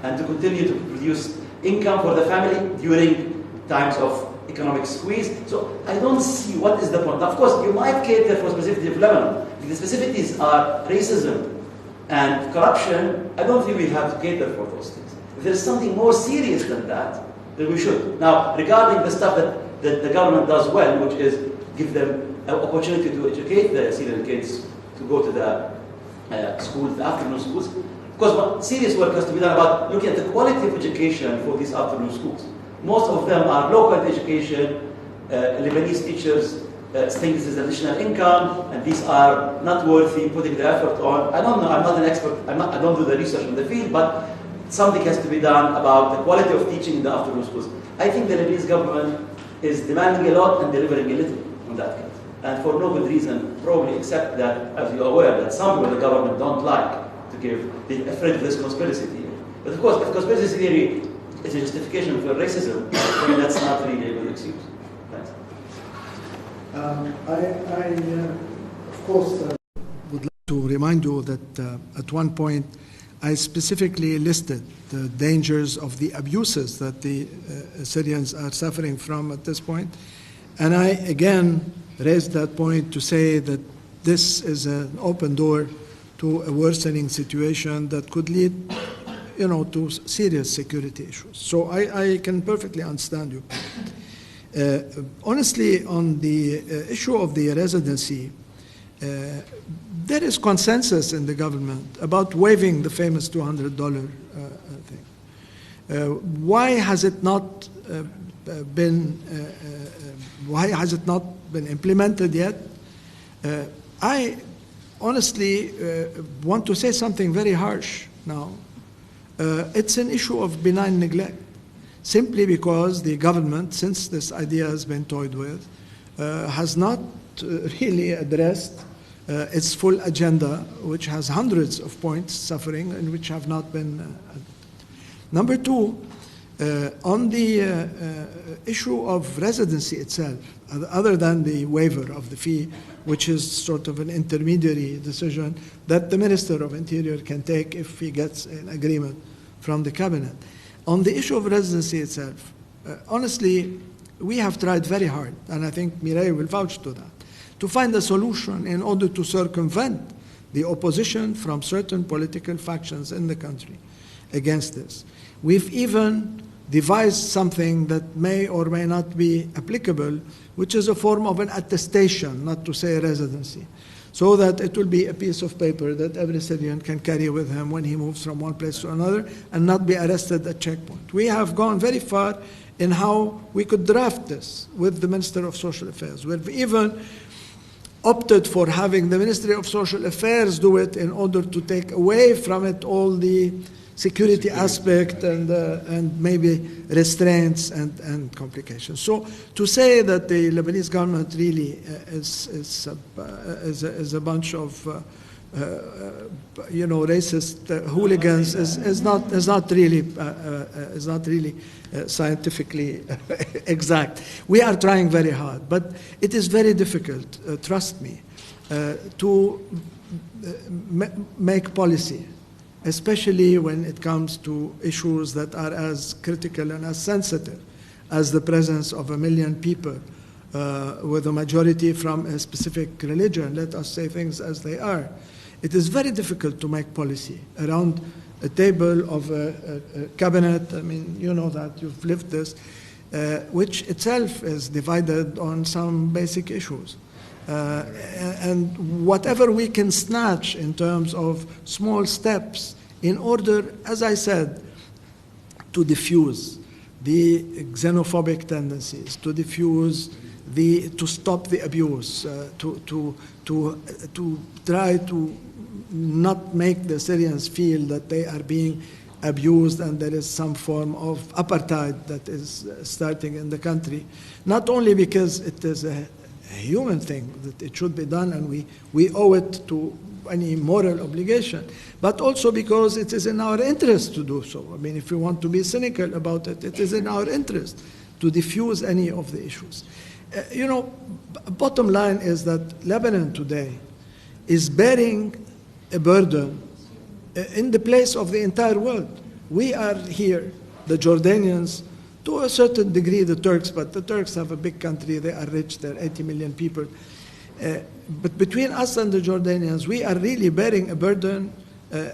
and to continue to produce income for the family during times of economic squeeze. So I don't see what is the point. Now, of course, you might cater for specificity of Lebanon. If the specificities are racism and corruption, I don't think we have to cater for those things. If there's something more serious than that, then we should. Now, regarding the stuff that the government does well, which is give them an opportunity to educate the Syrian kids to go to the schools, the afternoon schools, of course, serious work has to be done about looking at the quality of education for these afternoon schools. Most of them are low-quality education. Lebanese teachers think this is additional income, and these are not worthy putting the effort on. I don't know, I'm not an expert, I don't do the research in the field, but something has to be done about the quality of teaching in the afternoon schools. I think the Lebanese government is demanding a lot and delivering a little on that case. And for no good reason, probably except that, as you're aware, that some people in the government don't like to give, they're afraid of this conspiracy theory. But of course, if conspiracy theory is a justification for racism, then that's not really a good excuse. Thanks. Of course, would like to remind you that at one point I specifically listed the dangers of the abuses that the Syrians are suffering from at this point. And I again raised that point to say that this is an open door to a worsening situation that could lead, to serious security issues. So I can perfectly understand you. Honestly, on the issue of the residency, there is consensus in the government about waiving the famous $200 thing. Why has it not been implemented yet? I honestly want to say something very harsh now. It's an issue of benign neglect, simply because the government, since this idea has been toyed with, has not really addressed its full agenda, which has hundreds of points suffering and which have not been. Number two, on the issue of residency itself, other than the waiver of the fee, which is sort of an intermediary decision that the Minister of Interior can take if he gets an agreement from the cabinet. On the issue of residency itself, honestly, we have tried very hard, and I think Mireille will vouch to that, to find a solution in order to circumvent the opposition from certain political factions in the country against this. We've even devised something that may or may not be applicable, which is a form of an attestation, not to say residency, so that it will be a piece of paper that every Syrian can carry with him when he moves from one place to another and not be arrested at checkpoint. We have gone very far in how we could draft this with the Minister of Social Affairs. We've even opted for having the Ministry of Social Affairs do it in order to take away from it all the security aspect and maybe restraints and complications. So to say that the Lebanese government really is a bunch of racist hooligans is not really scientifically exact. We are trying very hard, but it is very difficult, trust me, to make policy, especially when it comes to issues that are as critical and as sensitive as the presence of 1 million people with a majority from a specific religion. Let us say things as they are. It is very difficult to make policy around a table of a cabinet. I mean, you know that, you've lived this, which itself is divided on some basic issues. And whatever we can snatch in terms of small steps in order, as I said, to diffuse the xenophobic tendencies, to diffuse to stop the abuse, to try to not make the Syrians feel that they are being abused and there is some form of apartheid that is starting in the country, not only because it is a human thing that it should be done and we owe it to any moral obligation, but also because it is in our interest to do so. I mean, if we want to be cynical about it, it is in our interest to diffuse any of the issues. Bottom line is that Lebanon today is bearing a burden in the place of the entire world. We are here, the Jordanians, to a certain degree the Turks, but the Turks have a big country, they are rich, they're 80 million people. But between us and the Jordanians, we are really bearing a burden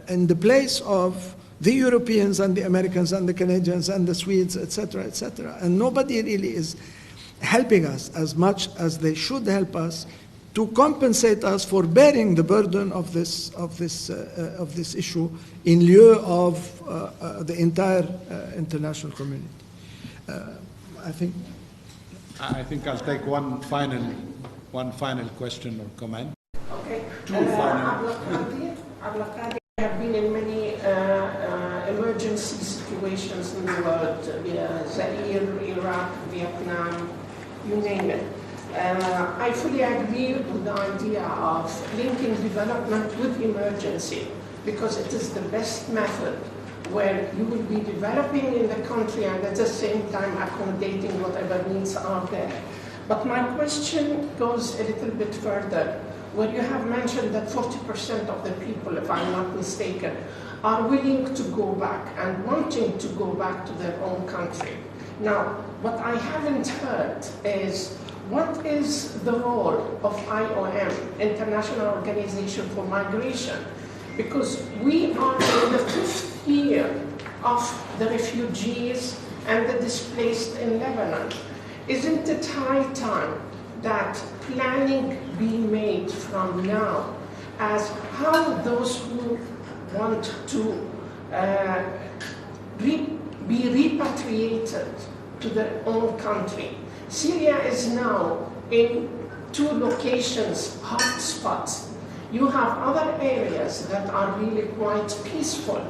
in the place of the Europeans and the Americans and the Canadians and the Swedes, etc., etc. And nobody really is helping us as much as they should help us to compensate us for bearing the burden of this issue in lieu of the entire international community. I think I'll take one final question or comment. Okay. Two final. I have been in many emergency situations in the world, Zaire, Iraq, Vietnam, you name it. I fully agree with the idea of linking development with emergency because it is the best method where you will be developing in the country and at the same time accommodating whatever needs are there. But my question goes a little bit further, where you have mentioned that 40% of the people, if I'm not mistaken, are willing to go back and wanting to go back to their own country. Now, what I haven't heard is what is the role of IOM, International Organization for Migration, because we are in the 5th year of the refugees and the displaced in Lebanon. Isn't it high time that planning be made from now as how those who want to be repatriated to their own country? Syria is now in 2 locations, hotspots. You have other areas that are really quite peaceful.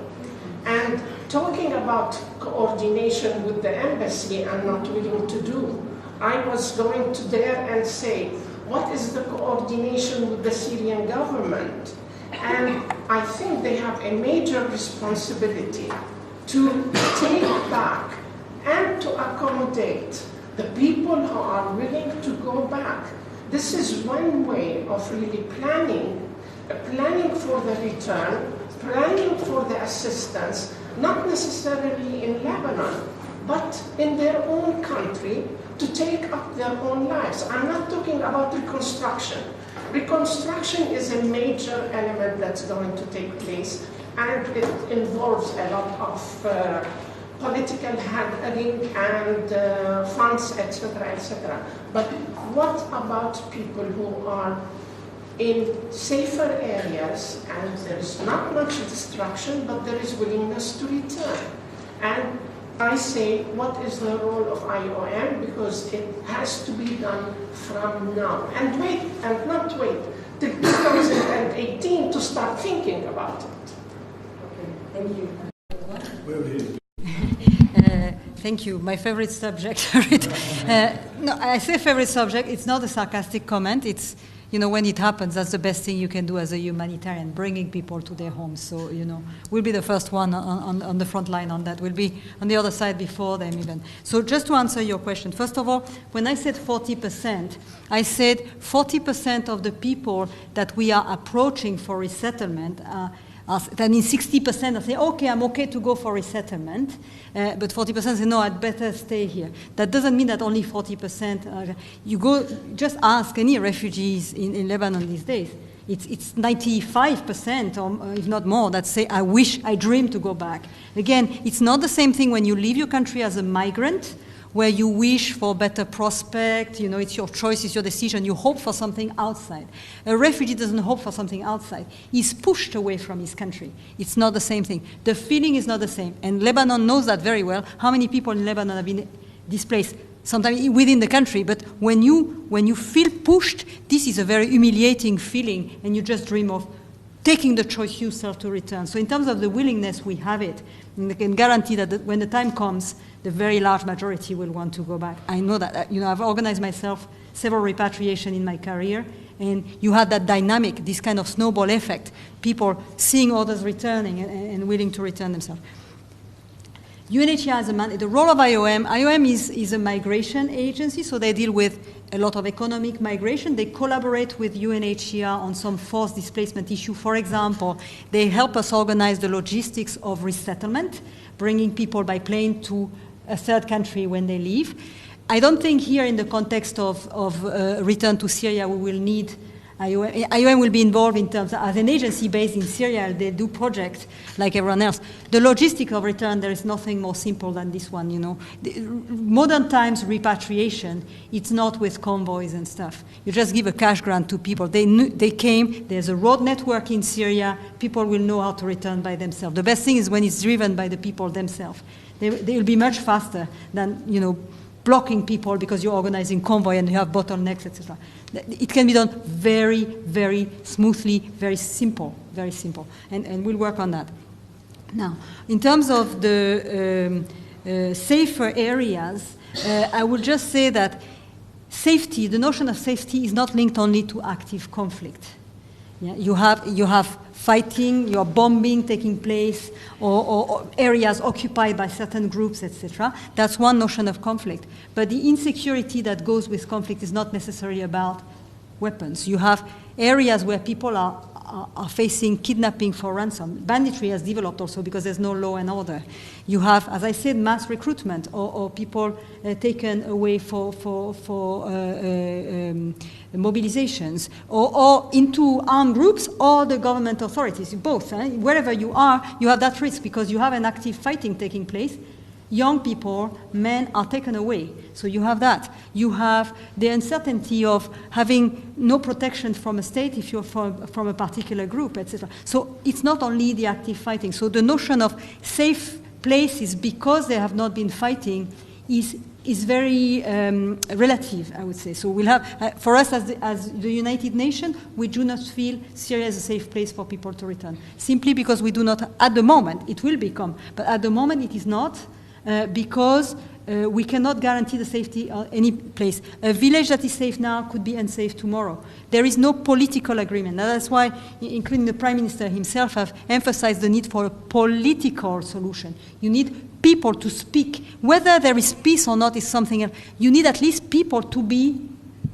And talking about coordination with the embassy, I'm not willing to do. I was going to dare and say, what is the coordination with the Syrian government? And I think they have a major responsibility to take back and to accommodate the people who are willing to go back. This is one way of really planning for the return, planning for the assistance, not necessarily in Lebanon, but in their own country to take up their own lives. I'm not talking about reconstruction. Reconstruction is a major element that's going to take place, and it involves a lot of political handling and funds, etc., etc. But what about people who are in safer areas and there is not much destruction, but there is willingness to return? And I say, what is the role of IOM? Because it has to be done from now. And wait, and not wait till 2018 to start thinking about it. Okay, thank you. Thank you. My favorite subject. No, I say favorite subject. It's not a sarcastic comment. It's, you know, when it happens, that's the best thing you can do as a humanitarian, bringing people to their homes. So, you know, we'll be the first one on the front line on that. We'll be on the other side before them even. So just to answer your question, first of all, when I said 40%, I said 40% of the people that we are approaching for resettlement that means 60% say, okay, I'm okay to go for resettlement, but 40% say, no, I'd better stay here. That doesn't mean that only 40%, you go, just ask any refugees in Lebanon these days. It's 95%, or if not more, that say, I wish, I dream to go back. Again, it's not the same thing when you leave your country as a migrant, where you wish for better prospect, you know, it's your choice, it's your decision, you hope for something outside. A refugee doesn't hope for something outside. He's pushed away from his country. It's not the same thing. The feeling is not the same. And Lebanon knows that very well. How many people in Lebanon have been displaced? Sometimes within the country, but when you feel pushed, this is a very humiliating feeling, and you just dream of taking the choice yourself to return. So in terms of the willingness, we have it. And I can guarantee that when the time comes, the very large majority will want to go back. I know that. You know, I've organized myself several repatriation in my career, and you had that dynamic, this kind of snowball effect, people seeing others returning and willing to return themselves. UNHCR has the role of IOM is a migration agency, so they deal with a lot of economic migration. They collaborate with UNHCR on some forced displacement issue. For example, they help us organize the logistics of resettlement, bringing people by plane to a third country when they leave. I don't think here in the context of return to Syria we will need IOM. IOM will be involved in terms of, as an agency based in Syria, they do projects like everyone else. The logistic of return, there is nothing more simple than this one, you know. Modern times repatriation, it's not with convoys and stuff. You just give a cash grant to people. They came, there's a road network in Syria, people will know how to return by themselves. The best thing is when it's driven by the people themselves. They will be much faster than, you know, blocking people because you're organizing convoy and you have bottlenecks, etc. It can be done very, very smoothly, very simple, and we'll work on that. Now, in terms of the safer areas, I will just say that safety, the notion of safety is not linked only to active conflict. Yeah, you have fighting, your bombing taking place, or areas occupied by certain groups, etc. That's one notion of conflict. But the insecurity that goes with conflict is not necessarily about weapons. You have areas where people are are facing kidnapping for ransom. Banditry has developed also because there's no law and order. You have, as I said, mass recruitment or people taken away for mobilizations or into armed groups or the government authorities, both. Wherever you are, you have that risk because you have an active fighting taking place. Young people, men are taken away. So you have that. You have the uncertainty of having no protection from a state if you're from a particular group, etc. So it's not only the active fighting. So the notion of safe places because they have not been fighting is very relative, I would say. So we'll have, for us as the United Nations, we do not feel Syria is a safe place for people to return. Simply because we do not, at the moment, it will become, but at the moment it is not. Because we cannot guarantee the safety of any place. A village that is safe now could be unsafe tomorrow. There is no political agreement. Now that's why, including the Prime Minister himself, have emphasized the need for a political solution. You need people to speak. Whether there is peace or not is something else. You need at least people to be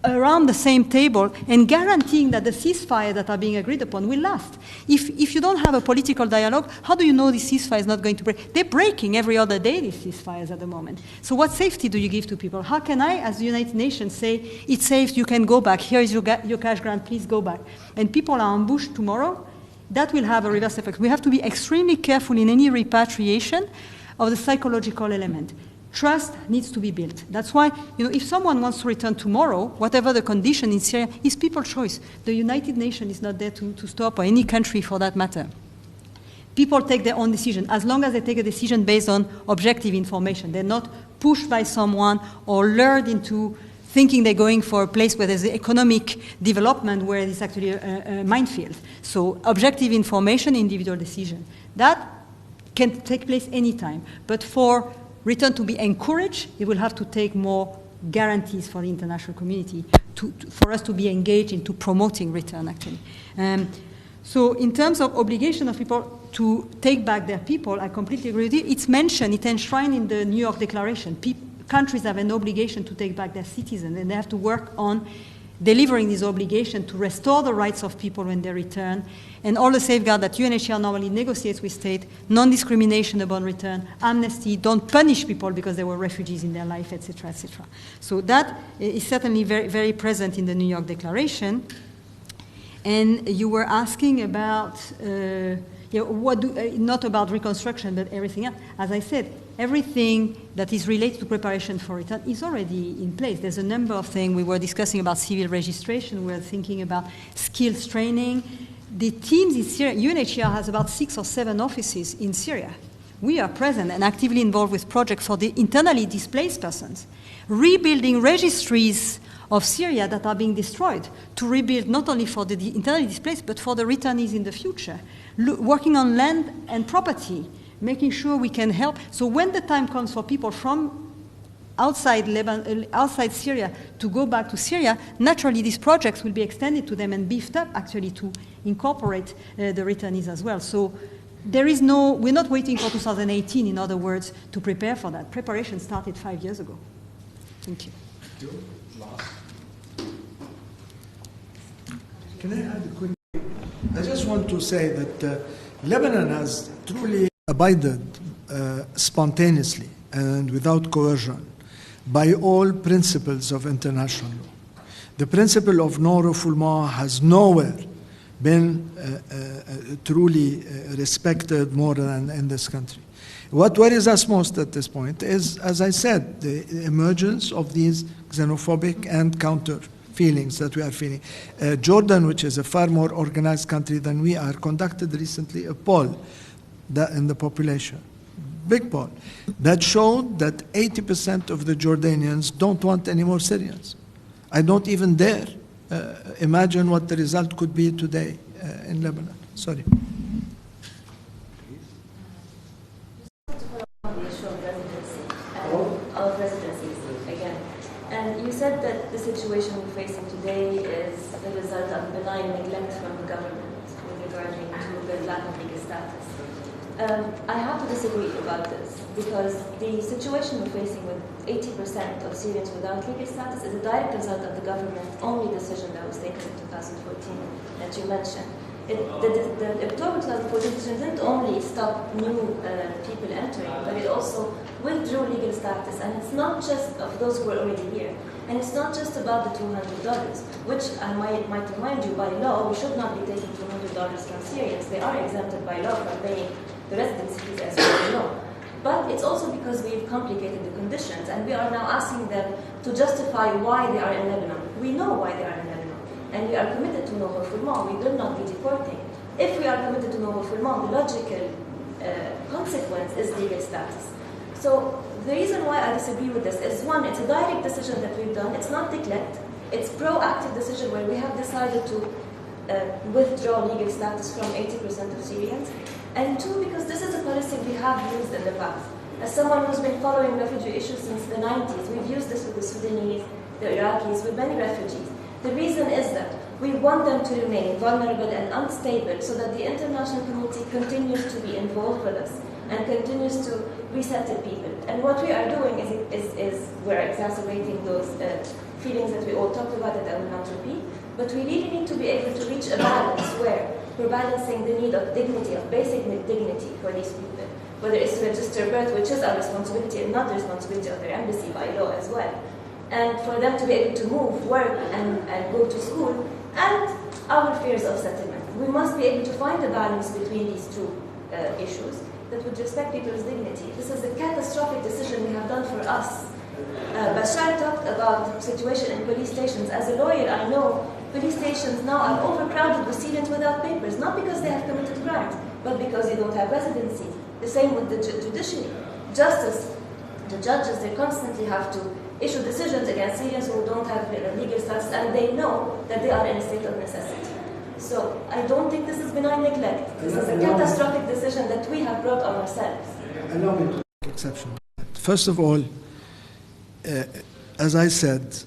around the same table and guaranteeing that the ceasefire that are being agreed upon will last. If you don't have a political dialogue, how do you know this ceasefire is not going to break? They're breaking every other day, these ceasefires at the moment. So what safety do you give to people? How can I, as the United Nations, say, it's safe, you can go back, here is your cash grant, please go back. And people are ambushed tomorrow, that will have a reverse effect. We have to be extremely careful in any repatriation of the psychological element. Trust needs to be built. That's why, if someone wants to return tomorrow, whatever the condition in Syria, it's people's choice. The United Nations is not there to stop, or any country for that matter. People take their own decision, as long as they take a decision based on objective information. They're not pushed by someone or lured into thinking they're going for a place where there's economic development, where it's actually a minefield. So objective information, individual decision. That can take place anytime. But for return to be encouraged, it will have to take more guarantees for the international community for us to be engaged into promoting return, actually. So in terms of obligation of people to take back their people, I completely agree with you. It's mentioned, it's enshrined in the New York Declaration. Countries have an obligation to take back their citizens, and they have to work on delivering this obligation to restore the rights of people when they return, and all the safeguards that UNHCR normally negotiates with state, non-discrimination upon return, amnesty, don't punish people because they were refugees in their life, etc., etc. So that is certainly very, very present in the New York Declaration. And you were asking about, not about reconstruction, but everything else. As I said, everything that is related to preparation for return is already in place. There's a number of things. We were discussing about civil registration. We were thinking about skills training. The teams in Syria, UNHCR has about 6 or 7 offices in Syria. We are present and actively involved with projects for the internally displaced persons, rebuilding registries of Syria that are being destroyed, to rebuild not only for the internally displaced, but for the returnees in the future, working on land and property, making sure we can help. So when the time comes for people from outside Lebanon, outside Syria to go back to Syria, naturally these projects will be extended to them and beefed up actually to incorporate the returnees as well. So there is we're not waiting for 2018, in other words, to prepare for that. Preparation started 5 years ago. Thank you. Can I add a quick? I just want to say that Lebanon has truly abided spontaneously and without coercion by all principles of international law. The principle of non-refoulement has nowhere been truly respected more than in this country. What worries us most at this point is, as I said, the emergence of these xenophobic and counter feelings that we are feeling. Jordan, which is a far more organized country than we are, conducted recently a poll in the population, big poll, that showed that 80% of the Jordanians don't want any more Syrians. I don't even dare imagine what the result could be today in Lebanon. Sorry. And you said that the situation we're facing today is the result of benign neglect from the government with regard to the lack of legal status. I have to disagree about this, because the situation we're facing with 80% of Syrians without legal status is a direct result of the government's only decision that was taken in 2014 that you mentioned. The October 2014 decision didn't only stop new people entering, but it also withdrew legal status. And it's not just of those who are already here. And it's not just about the $200, which I might remind you, by law, we should not be taking $200 from Syrians. They are exempted by law from paying the residency fees, as you know. But it's also because we've complicated the conditions, and we are now asking them to justify why they are in Lebanon. We know why they are in Lebanon, and we are committed to no refoulement. We will not be deporting. If we are committed to no refoulement, the logical consequence is legal status. So the reason why I disagree with this is, one, it's a direct decision that we've done. It's not neglect. It's proactive decision where we have decided to withdraw legal status from 80% of Syrians. And two, because this is a policy we have used in the past. As someone who's been following refugee issues since the 90s, we've used this with the Sudanese, the Iraqis, with many refugees. The reason is that we want them to remain vulnerable and unstable so that the international community continues to be involved with us and continues to resettle people. And what we are doing is we're exacerbating those feelings that we all talked about that I will not repeat. But we really need to be able to reach a balance where we're balancing the need of dignity, of basic dignity for these people, whether it's to register birth, which is our responsibility and not the responsibility of their embassy by law as well, and for them to be able to move, work, and go to school, and our fears of settlement. We must be able to find a balance between these two issues that would respect people's dignity. This is a catastrophic decision we have done for us. Bashar talked about the situation in police stations. As a lawyer, I know police stations now are overcrowded with Syrians without papers, not because they have committed crimes, but because they don't have residency. The same with the judiciary. Justice, the judges, they constantly have to issue decisions against Syrians who don't have legal status, and they know that they are in a state of necessity. So I don't think this is benign neglect. This is a catastrophic decision that we have brought on ourselves. Allow me to take exception. First of all, as I said,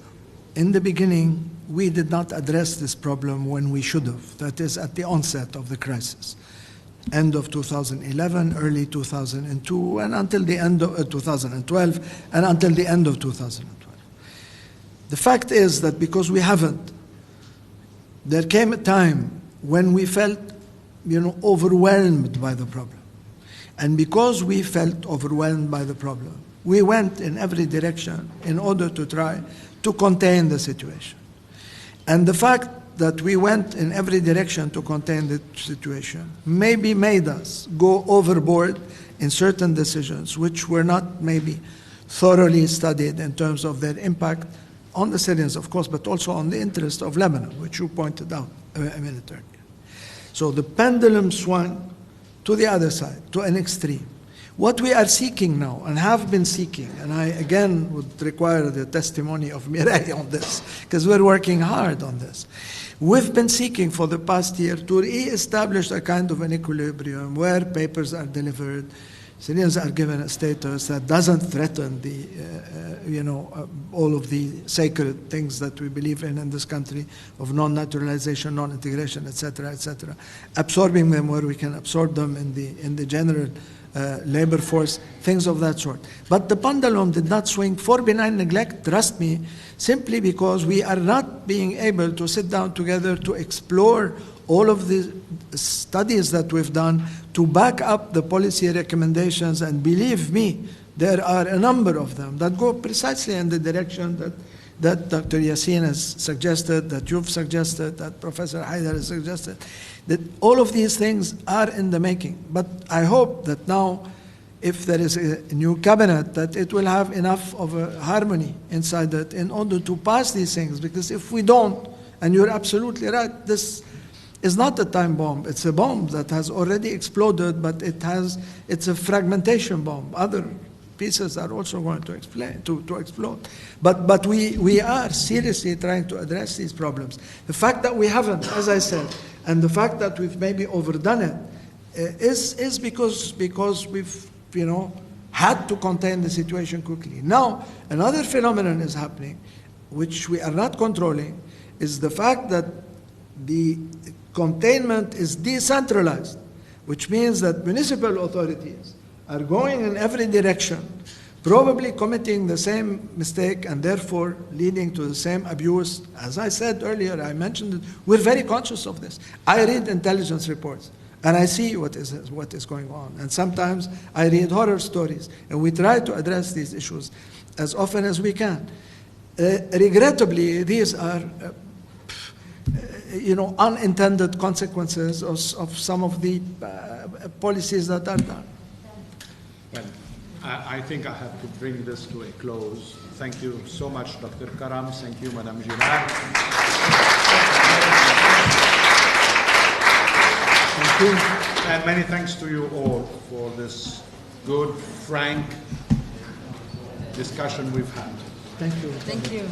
in the beginning, we did not address this problem when we should have. That is, at the onset of the crisis. End of 2011, early 2002, and until the end of 2012, and until the end of 2012. The fact is that because we haven't, there came a time when we felt, overwhelmed by the problem. And because we felt overwhelmed by the problem, we went in every direction in order to try to contain the situation. And the fact that we went in every direction to contain the situation maybe made us go overboard in certain decisions which were not maybe thoroughly studied in terms of their impact on the Syrians, of course, but also on the interest of Lebanon, which you pointed out a minute earlier. So the pendulum swung to the other side, to an extreme. What we are seeking now, and have been seeking, and I again would require the testimony of Mireille on this, because we're working hard on this. We've been seeking for the past year to re-establish a kind of an equilibrium where papers are delivered, Syrians are given a status that doesn't threaten the, all of the sacred things that we believe in this country of non-naturalization, non-integration, etc., absorbing them where we can absorb them in the general labor force, things of that sort. But the pendulum did not swing for benign neglect, trust me, simply because we are not being able to sit down together to explore all of the studies that we've done to back up the policy recommendations, and believe me, there are a number of them that go precisely in the direction that Dr. Yassin has suggested, that you've suggested, that Professor Haidar has suggested, that all of these things are in the making. But I hope that now, if there is a new cabinet, that it will have enough of a harmony inside it in order to pass these things, because if we don't, and you're absolutely right, this is not a time bomb. It's a bomb that has already exploded, but it's a fragmentation bomb. Other pieces are also going to explode. But we are seriously trying to address these problems. The fact that we haven't, as I said, and the fact that we've maybe overdone it is because we've had to contain the situation quickly. Now, another phenomenon is happening, which we are not controlling, is the fact that the containment is decentralized, which means that municipal authorities are going in every direction probably committing the same mistake and therefore leading to the same abuse. As I said earlier, I mentioned it, we're very conscious of this. I read intelligence reports and I see what is going on. And sometimes I read horror stories, and we try to address these issues as often as we can. Regrettably, these are unintended consequences of some of the policies that are done. Well, I think I have to bring this to a close. Thank you so much, Dr. Karam. Thank you, Madam Girard. Thank you. And many thanks to you all for this good, frank discussion we've had. Thank you. Thank you.